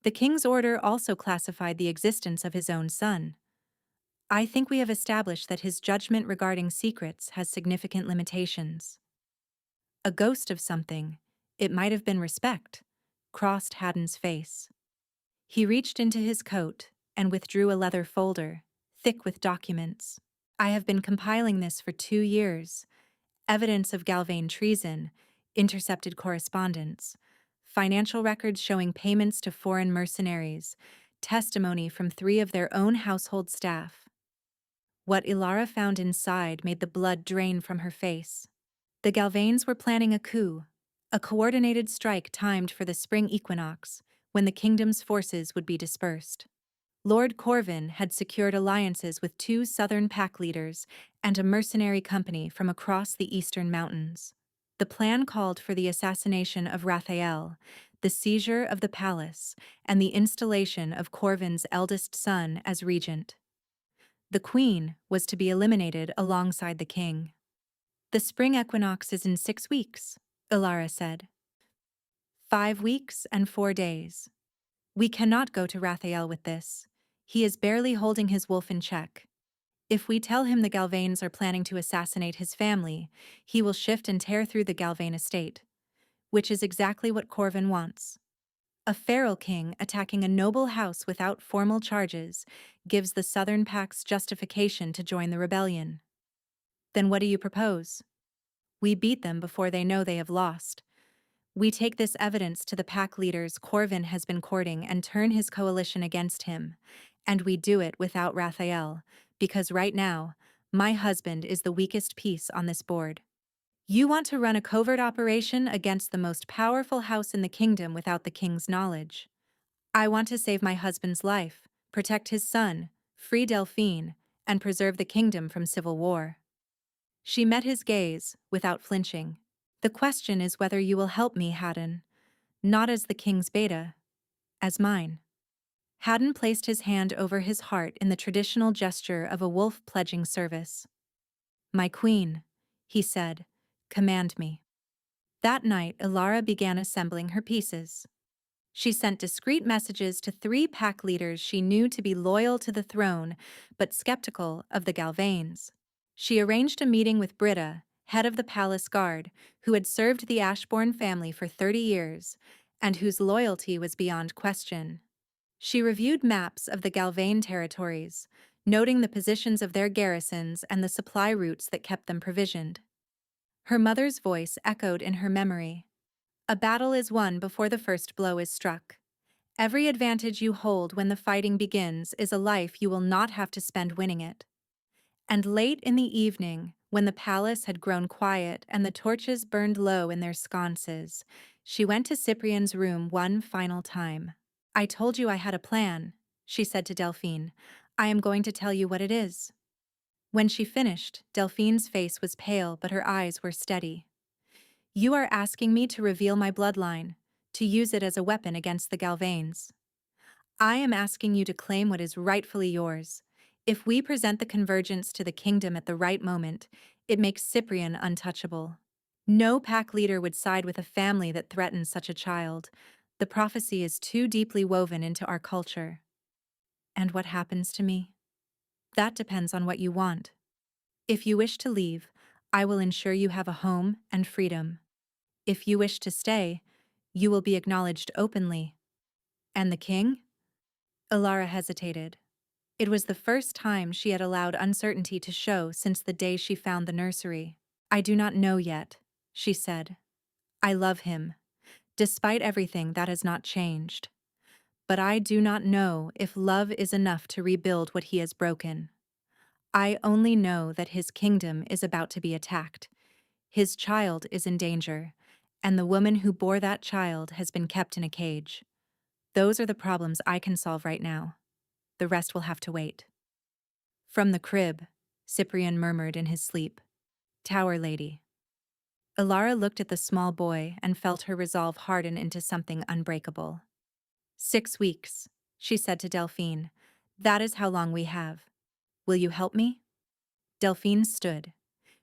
The king's order also classified the existence of his own son. I think we have established that his judgment regarding secrets has significant limitations. A ghost of something, it might have been respect, crossed Haddon's face. He reached into his coat and withdrew a leather folder, thick with documents. I have been compiling this for 2 years. Evidence of Galvane treason, intercepted correspondence, financial records showing payments to foreign mercenaries, testimony from 3 of their own household staff. What Ilara found inside made the blood drain from her face. The Galvanes were planning a coup, a coordinated strike timed for the spring equinox, when the kingdom's forces would be dispersed. Lord Corvin had secured alliances with 2 southern pack leaders and a mercenary company from across the eastern mountains. The plan called for the assassination of Raphael, the seizure of the palace, and the installation of Corvin's eldest son as regent. The queen was to be eliminated alongside the king. The spring equinox is in 6 weeks, Ilara said. 5 weeks and 4 days. We cannot go to Raphael with this. He is barely holding his wolf in check. If we tell him the Galvanes are planning to assassinate his family, he will shift and tear through the Galvane estate, which is exactly what Corvin wants. A feral king attacking a noble house without formal charges gives the Southern Pack's justification to join the rebellion. Then what do you propose? We beat them before they know they have lost. We take this evidence to the pack leaders Corvin has been courting and turn his coalition against him. And we do it without Raphael, because right now, my husband is the weakest piece on this board. You want to run a covert operation against the most powerful house in the kingdom without the king's knowledge. I want to save my husband's life, protect his son, free Delphine, and preserve the kingdom from civil war. She met his gaze without flinching. The question is whether you will help me, Haddon, not as the king's beta, as mine. Haddon placed his hand over his heart in the traditional gesture of a wolf pledging service. My queen, he said, command me. That night, Ilara began assembling her pieces. She sent discreet messages to 3 pack leaders she knew to be loyal to the throne, but skeptical of the Galvanes. She arranged a meeting with Britta, head of the palace guard, who had served the Ashbourne family for 30 years, and whose loyalty was beyond question. She reviewed maps of the Galvane territories, noting the positions of their garrisons and the supply routes that kept them provisioned. Her mother's voice echoed in her memory. A battle is won before the first blow is struck. Every advantage you hold when the fighting begins is a life you will not have to spend winning it. And late in the evening, when the palace had grown quiet and the torches burned low in their sconces, she went to Cyprian's room one final time. I told you I had a plan, she said to Delphine. I am going to tell you what it is. When she finished, Delphine's face was pale, but her eyes were steady. You are asking me to reveal my bloodline, to use it as a weapon against the Galvanes. I am asking you to claim what is rightfully yours. If we present the convergence to the kingdom at the right moment, it makes Cyprian untouchable. No pack leader would side with a family that threatens such a child. The prophecy is too deeply woven into our culture. And what happens to me? That depends on what you want. If you wish to leave, I will ensure you have a home and freedom. If you wish to stay, you will be acknowledged openly. And the king? Ilara hesitated. It was the first time she had allowed uncertainty to show since the day she found the nursery. I do not know yet, she said. I love him. Despite everything, that has not changed. But I do not know if love is enough to rebuild what he has broken. I only know that his kingdom is about to be attacked. His child is in danger, and the woman who bore that child has been kept in a cage. Those are the problems I can solve right now. The rest will have to wait. From the crib, Cyprian murmured in his sleep. Tower lady. Ilara looked at the small boy and felt her resolve harden into something unbreakable. 6 weeks, she said to Delphine. That is how long we have. Will you help me? Delphine stood.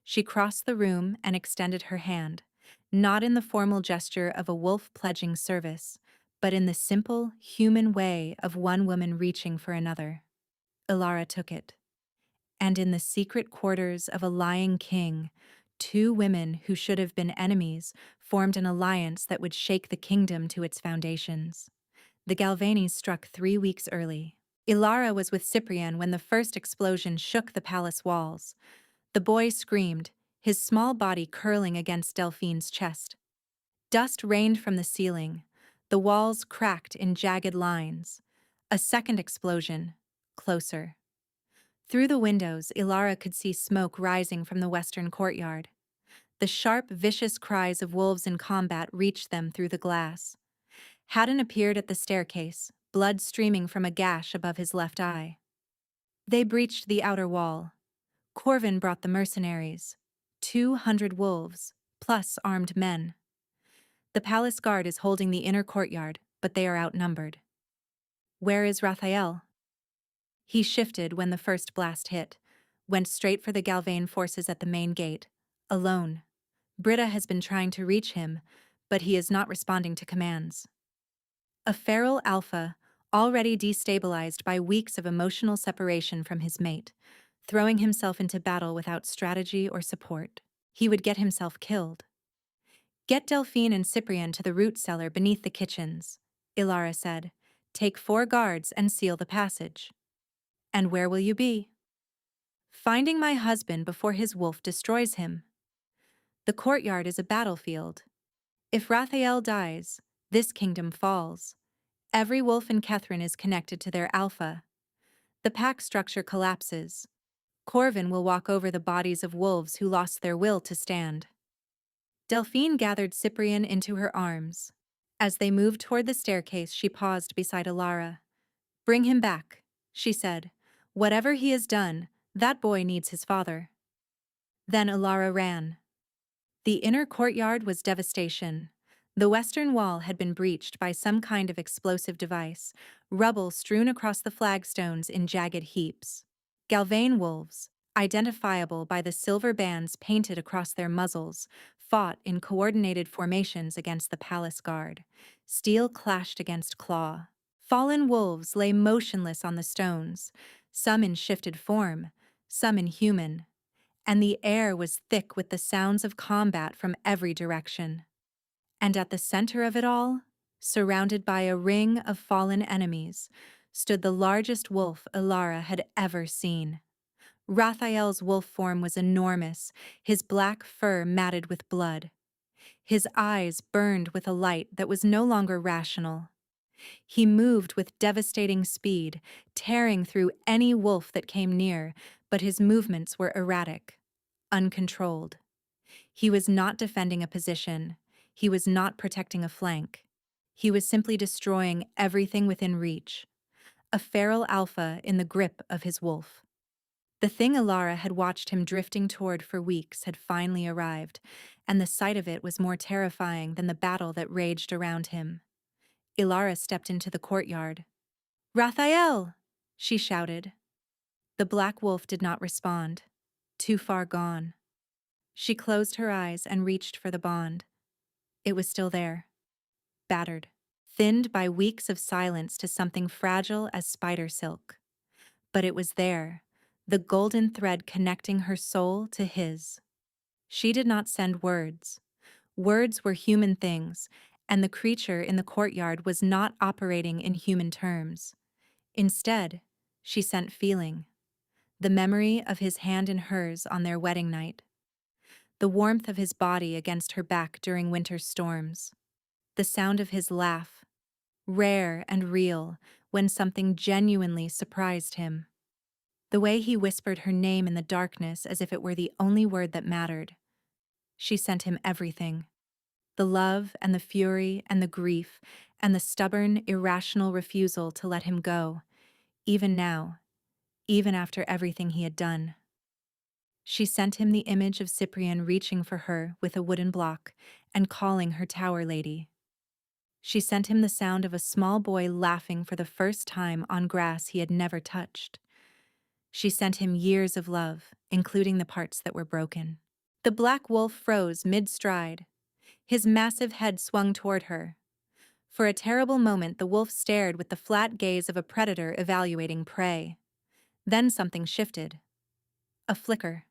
She crossed the room and extended her hand, not in the formal gesture of a wolf pledging service, but in the simple, human way of one woman reaching for another. Ilara took it. And in the secret quarters of a lying king, 2 women who should have been enemies formed an alliance that would shake the kingdom to its foundations. The Galvanes struck 3 weeks early. Ilara was with Cyprian when the first explosion shook the palace walls. The boy screamed, his small body curling against Delphine's chest. Dust rained from the ceiling. The walls cracked in jagged lines. A second explosion, closer. Through the windows, Ilara could see smoke rising from the western courtyard. The sharp, vicious cries of wolves in combat reached them through the glass. Haddon appeared at the staircase, blood streaming from a gash above his left eye. They breached the outer wall. Corvin brought the mercenaries, 200 wolves, plus armed men. The palace guard is holding the inner courtyard, but they are outnumbered. Where is Raphael? He shifted when the first blast hit, went straight for the Galvane forces at the main gate, alone. Britta has been trying to reach him, but he is not responding to commands. A feral alpha, already destabilized by weeks of emotional separation from his mate, throwing himself into battle without strategy or support. He would get himself killed. Get Delphine and Cyprian to the root cellar beneath the kitchens, Ilara said. Take 4 guards and seal the passage. And where will you be? Finding my husband before his wolf destroys him. The courtyard is a battlefield. If Raphael dies, this kingdom falls. Every wolf in Catherine is connected to their alpha. The pack structure collapses. Corvin will walk over the bodies of wolves who lost their will to stand. Delphine gathered Cyprian into her arms. As they moved toward the staircase, she paused beside Ilara. Bring him back, she said. Whatever he has done, that boy needs his father. Then Ilara ran. The inner courtyard was devastation. The western wall had been breached by some kind of explosive device, rubble strewn across the flagstones in jagged heaps. Galvane wolves, identifiable by the silver bands painted across their muzzles, fought in coordinated formations against the palace guard. Steel clashed against claw. Fallen wolves lay motionless on the stones, some in shifted form, some inhuman, and the air was thick with the sounds of combat from every direction. And at the center of it all, surrounded by a ring of fallen enemies, stood the largest wolf Ilara had ever seen. Raphael's wolf form was enormous, his black fur matted with blood. His eyes burned with a light that was no longer rational. He moved with devastating speed, tearing through any wolf that came near, but his movements were erratic, uncontrolled. He was not defending a position. He was not protecting a flank. He was simply destroying everything within reach. A feral alpha in the grip of his wolf. The thing Ilara had watched him drifting toward for weeks had finally arrived, and the sight of it was more terrifying than the battle that raged around him. Ilara stepped into the courtyard. "Raphael!" she shouted. The black wolf did not respond. Too far gone. She closed her eyes and reached for the bond. It was still there. Battered. Thinned by weeks of silence to something fragile as spider silk. But it was there, the golden thread connecting her soul to his. She did not send words. Words were human things, and the creature in the courtyard was not operating in human terms. Instead, she sent feeling. The memory of his hand in hers on their wedding night. The warmth of his body against her back during winter storms. The sound of his laugh, rare and real, when something genuinely surprised him. The way he whispered her name in the darkness as if it were the only word that mattered. She sent him everything. The love and the fury and the grief and the stubborn, irrational refusal to let him go, even now, even after everything he had done. She sent him the image of Cyprian reaching for her with a wooden block and calling her tower lady. She sent him the sound of a small boy laughing for the first time on grass he had never touched. She sent him years of love, including the parts that were broken. The black wolf froze mid-stride. His massive head swung toward her. For a terrible moment, the wolf stared with the flat gaze of a predator evaluating prey. Then something shifted. A flicker.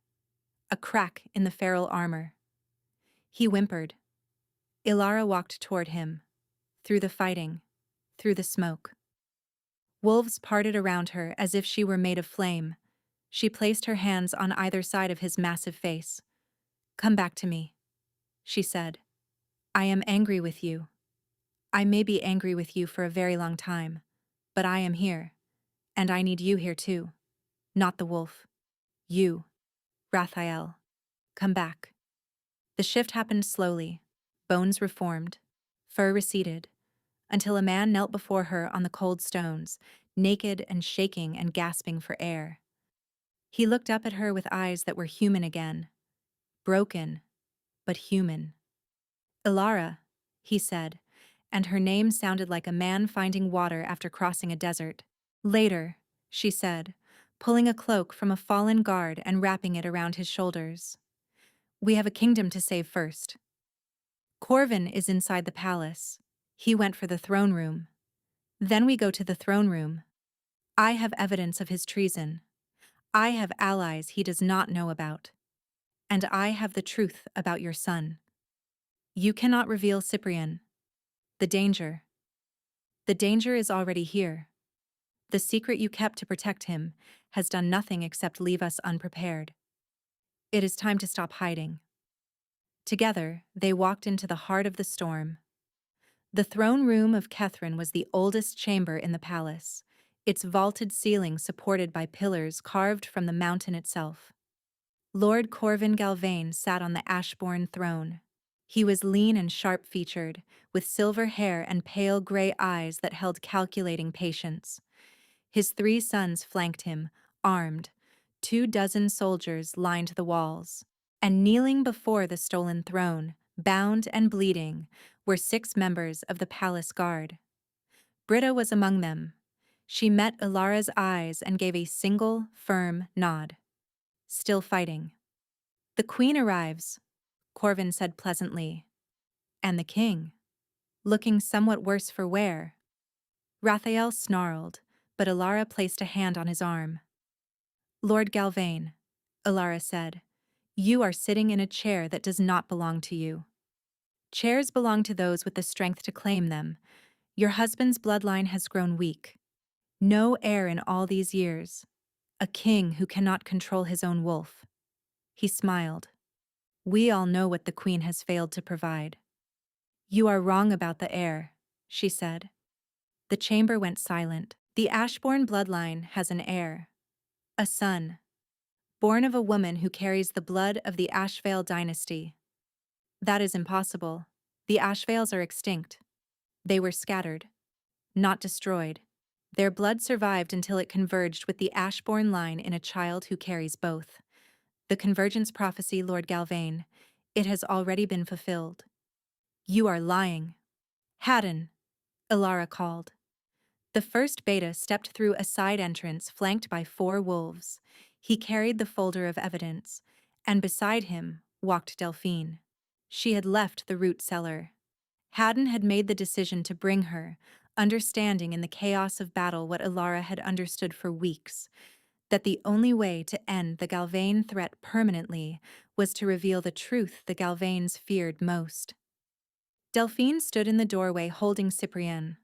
A crack in the feral armor. He whimpered. Ilara walked toward him. Through the fighting. Through the smoke. Wolves parted around her as if she were made of flame. She placed her hands on either side of his massive face. "Come back to me," she said. "I am angry with you. I may be angry with you for a very long time, but I am here, and I need you here too. Not the wolf. You, Raphael. Come back." The shift happened slowly. Bones reformed. Fur receded, until a man knelt before her on the cold stones, naked and shaking and gasping for air. He looked up at her with eyes that were human again. Broken, but human. "Ilara," he said, and her name sounded like a man finding water after crossing a desert. "Later," she said, pulling a cloak from a fallen guard and wrapping it around his shoulders. "We have a kingdom to save first. Corvin is inside the palace. He went for the throne room. Then we go to the throne room. I have evidence of his treason. I have allies he does not know about. And I have the truth about your son. You cannot reveal Cyprian. The danger. The danger is already here. The secret you kept to protect him has done nothing except leave us unprepared. It is time to stop hiding." Together, they walked into the heart of the storm. The throne room of Catherine was the oldest chamber in the palace, its vaulted ceiling supported by pillars carved from the mountain itself. Lord Corvin Galvane sat on the Ashbourne throne. He was lean and sharp-featured, with silver hair and pale gray eyes that held calculating patience. His 3 sons flanked him, armed. 24 soldiers lined the walls. And kneeling before the stolen throne, bound and bleeding, were 6 members of the palace guard. Britta was among them. She met Ilara's eyes and gave a single, firm nod. Still fighting. "The queen arrives," Corvin said pleasantly. "And the king. Looking somewhat worse for wear." Raphael snarled, but Ilara placed a hand on his arm. "Lord Galvain," Ilara said, "you are sitting in a chair that does not belong to you. Chairs belong to those with the strength to claim them. Your husband's bloodline has grown weak. No heir in all these years. A king who cannot control his own wolf." He smiled. "We all know what the queen has failed to provide." "You are wrong about the heir," she said. The chamber went silent. "The Ashbourne bloodline has an heir. A son. Born of a woman who carries the blood of the Ashvale dynasty." "That is impossible. The Ashvales are extinct." "They were scattered. Not destroyed. Their blood survived until it converged with the Ashbourne line in a child who carries both. The convergence prophecy, Lord Galvain. It has already been fulfilled." "You are lying." "Haddon," Ilara called. The first beta stepped through a side entrance flanked by 4 wolves. He carried the folder of evidence, and beside him walked Delphine. She had left the root cellar. Haddon had made the decision to bring her, understanding in the chaos of battle what Ilara had understood for weeks, that the only way to end the Galvain threat permanently was to reveal the truth the Galvains feared most. Delphine stood in the doorway holding Cyprien.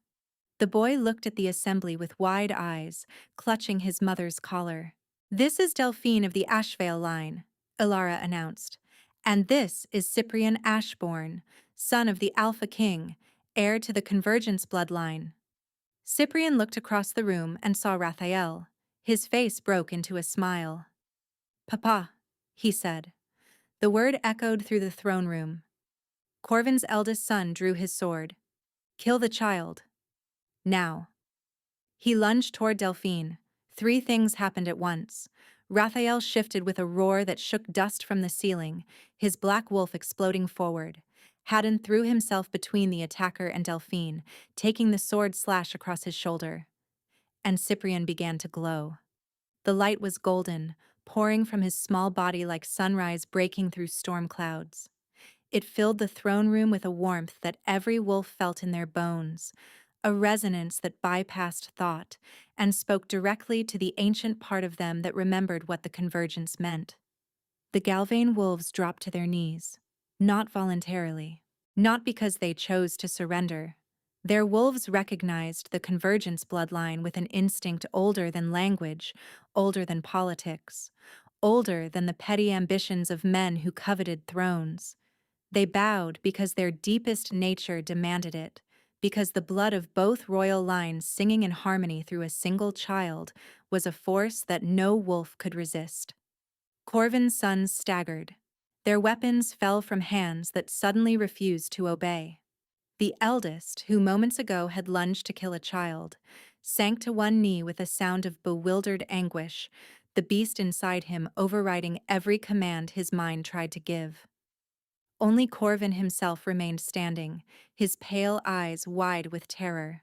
The boy looked at the assembly with wide eyes, clutching his mother's collar. "This is Delphine of the Ashvale line," Ilara announced. "And this is Cyprien Ashbourne, son of the Alpha King, heir to the Convergence bloodline." Cyprien looked across the room and saw Raphael. His face broke into a smile. "Papa," he said. The word echoed through the throne room. Corvin's eldest son drew his sword. "Kill the child. Now." He lunged toward Delphine. 3 things happened at once. Raphael shifted with a roar that shook dust from the ceiling, his black wolf exploding forward. Haddon threw himself between the attacker and Delphine, taking the sword slash across his shoulder. And Cyprien began to glow. The light was golden, pouring from his small body like sunrise breaking through storm clouds. It filled the throne room with a warmth that every wolf felt in their bones, a resonance that bypassed thought and spoke directly to the ancient part of them that remembered what the convergence meant. The Galvain wolves dropped to their knees, not voluntarily, not because they chose to surrender. Their wolves recognized the convergence bloodline with an instinct older than language, older than politics, older than the petty ambitions of men who coveted thrones. They bowed because their deepest nature demanded it, because the blood of both royal lines singing in harmony through a single child was a force that no wolf could resist. Corvin's sons staggered. Their weapons fell from hands that suddenly refused to obey. The eldest, who moments ago had lunged to kill a child, sank to one knee with a sound of bewildered anguish, the beast inside him overriding every command his mind tried to give. Only Corvin himself remained standing, his pale eyes wide with terror.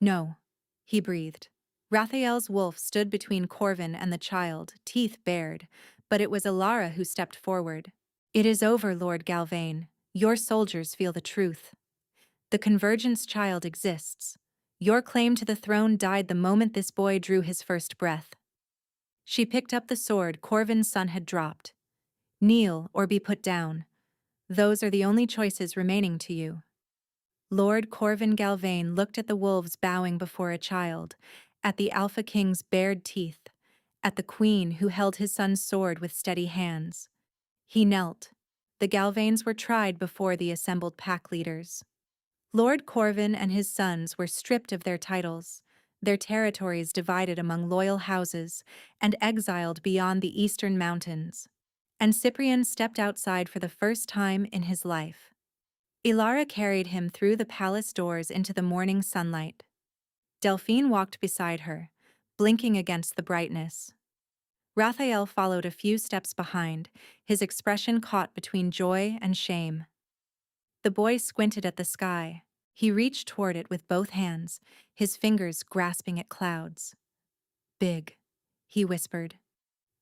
"No," he breathed. Raphael's wolf stood between Corvin and the child, teeth bared, but it was Ilara who stepped forward. "It is over, Lord Galvain. Your soldiers feel the truth. The convergence child exists. Your claim to the throne died the moment this boy drew his first breath." She picked up the sword Corvin's son had dropped. "Kneel or be put down. Those are the only choices remaining to you." Lord Corvin Galvain looked at the wolves bowing before a child, at the Alpha King's bared teeth, at the queen who held his son's sword with steady hands. He knelt. The Galvains were tried before the assembled pack leaders. Lord Corvin and his sons were stripped of their titles, their territories divided among loyal houses, and exiled beyond the eastern mountains. And Cyprien stepped outside for the first time in his life. Ilara carried him through the palace doors into the morning sunlight. Delphine walked beside her, blinking against the brightness. Raphael followed a few steps behind, his expression caught between joy and shame. The boy squinted at the sky. He reached toward it with both hands, his fingers grasping at clouds. "Big," he whispered.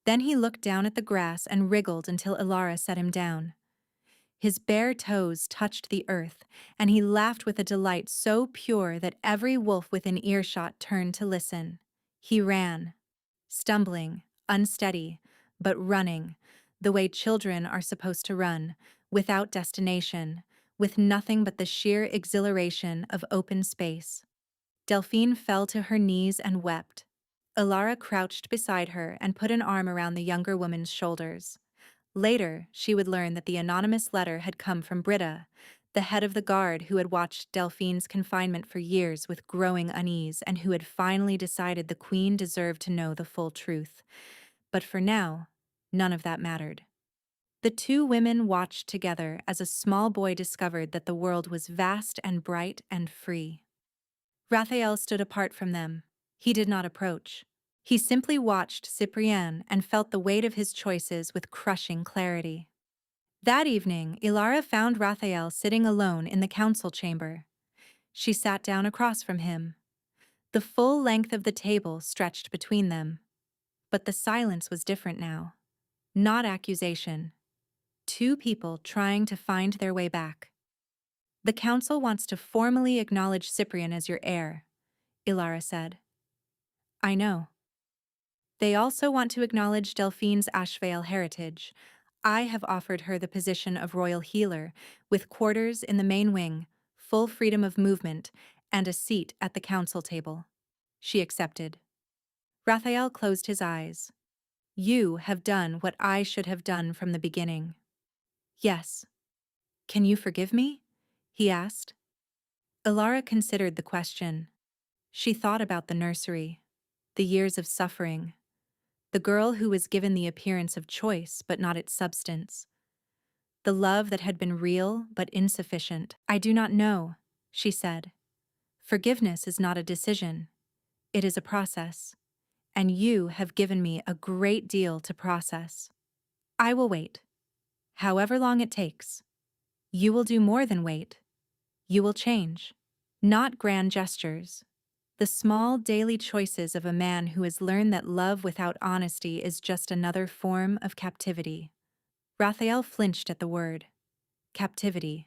Then he looked down at the grass and wriggled until Ilara set him down. His bare toes touched the earth, and he laughed with a delight so pure that every wolf within earshot turned to listen. He ran, stumbling, unsteady, but running, the way children are supposed to run, without destination, with nothing but the sheer exhilaration of open space. Delphine fell to her knees and wept. Ilara crouched beside her and put an arm around the younger woman's shoulders. Later, she would learn that the anonymous letter had come from Britta, the head of the guard who had watched Delphine's confinement for years with growing unease and who had finally decided the queen deserved to know the full truth. But for now, none of that mattered. The two women watched together as a small boy discovered that the world was vast and bright and free. Raphael stood apart from them. He did not approach. He simply watched Cyprien and felt the weight of his choices with crushing clarity. That evening, Ilara found Raphael sitting alone in the council chamber. She sat down across from him. The full length of the table stretched between them. But the silence was different now. Not accusation. Two people trying to find their way back. "The council wants to formally acknowledge Cyprien as your heir," Ilara said. "I know. They also want to acknowledge Delphine's Ashvale heritage. I have offered her the position of royal healer, with quarters in the main wing, full freedom of movement, and a seat at the council table." She accepted. Raphael closed his eyes. "You have done what I should have done from the beginning." "Yes. Can you forgive me?" he asked. Ilara considered the question. She thought about the nursery, the years of suffering, the girl who was given the appearance of choice but not its substance, the love that had been real but insufficient. "I do not know," she said. "Forgiveness is not a decision. It is a process, and you have given me a great deal to process. I will wait, however long it takes. You will do more than wait. You will change. Not grand gestures. The small daily choices of a man who has learned that love without honesty is just another form of captivity." Raphael flinched at the word. Captivity.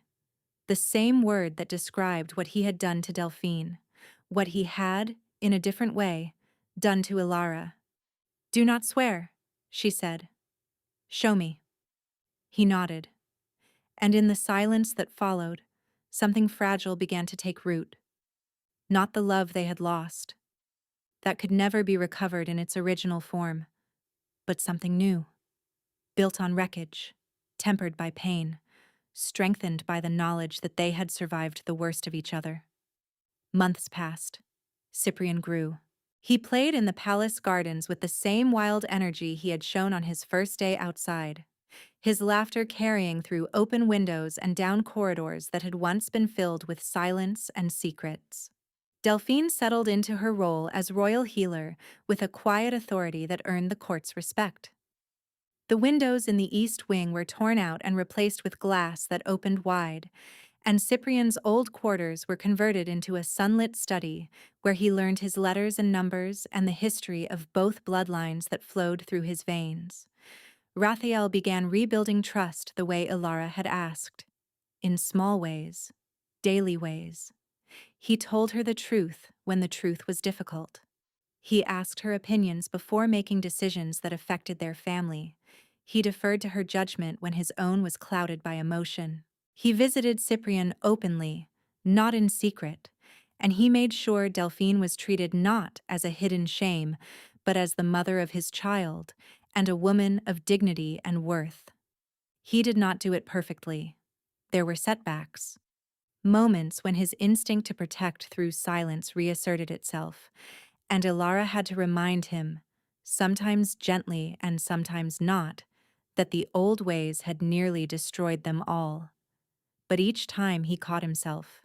The same word that described what he had done to Delphine, what he had, in a different way, done to Ilara. "Do not swear," she said. "Show me." He nodded. And in the silence that followed, something fragile began to take root. Not the love they had lost. That could never be recovered in its original form, but something new, built on wreckage, tempered by pain, strengthened by the knowledge that they had survived the worst of each other. Months passed. Cyprien grew. He played in the palace gardens with the same wild energy he had shown on his first day outside, his laughter carrying through open windows and down corridors that had once been filled with silence and secrets. Delphine settled into her role as royal healer with a quiet authority that earned the court's respect. The windows in the east wing were torn out and replaced with glass that opened wide, and Cyprien's old quarters were converted into a sunlit study where he learned his letters and numbers and the history of both bloodlines that flowed through his veins. Raphael began rebuilding trust the way Ilara had asked. In small ways, daily ways. He told her the truth when the truth was difficult. He asked her opinions before making decisions that affected their family. He deferred to her judgment when his own was clouded by emotion. He visited Cyprien openly, not in secret, and he made sure Delphine was treated not as a hidden shame, but as the mother of his child and a woman of dignity and worth. He did not do it perfectly. There were setbacks. Moments when his instinct to protect through silence reasserted itself, and Ilara had to remind him, sometimes gently and sometimes not, that the old ways had nearly destroyed them all. But each time he caught himself.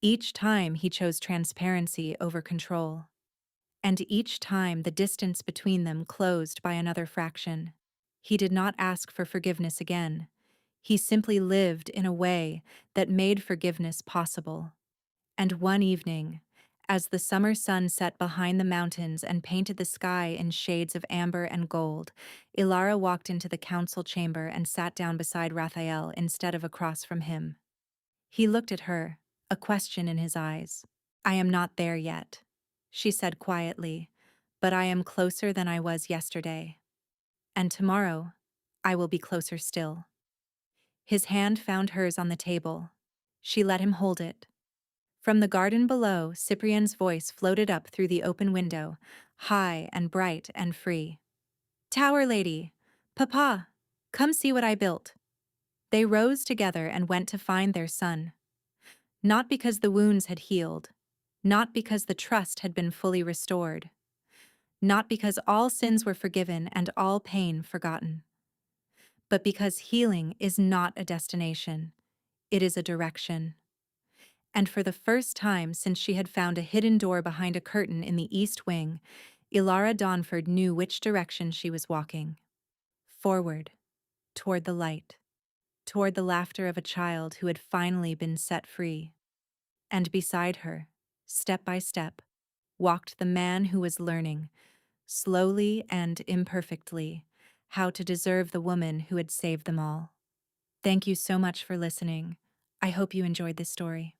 Each time he chose transparency over control. and each time the distance between them closed by another fraction. He did not ask for forgiveness again. He simply lived in a way that made forgiveness possible. And one evening, as the summer sun set behind the mountains and painted the sky in shades of amber and gold, Ilara walked into the council chamber and sat down beside Raphael instead of across from him. He looked at her, a question in his eyes. "I am not there yet," she said quietly, "but I am closer than I was yesterday. And tomorrow, I will be closer still." His hand found hers on the table. She let him hold it. From the garden below, Cyprian's voice floated up through the open window, high and bright and free. "Tower lady! Papa! Come see what I built." They rose together and went to find their son. Not because the wounds had healed, not because the trust had been fully restored, not because all sins were forgiven and all pain forgotten, but because healing is not a destination, it is a direction. And for the first time since she had found a hidden door behind a curtain in the east wing, Ilara Dawnford knew which direction she was walking. Forward, toward the light, toward the laughter of a child who had finally been set free. And beside her, step by step, walked the man who was learning, slowly and imperfectly, how to deserve the woman who had saved them all. Thank you so much for listening. I hope you enjoyed this story.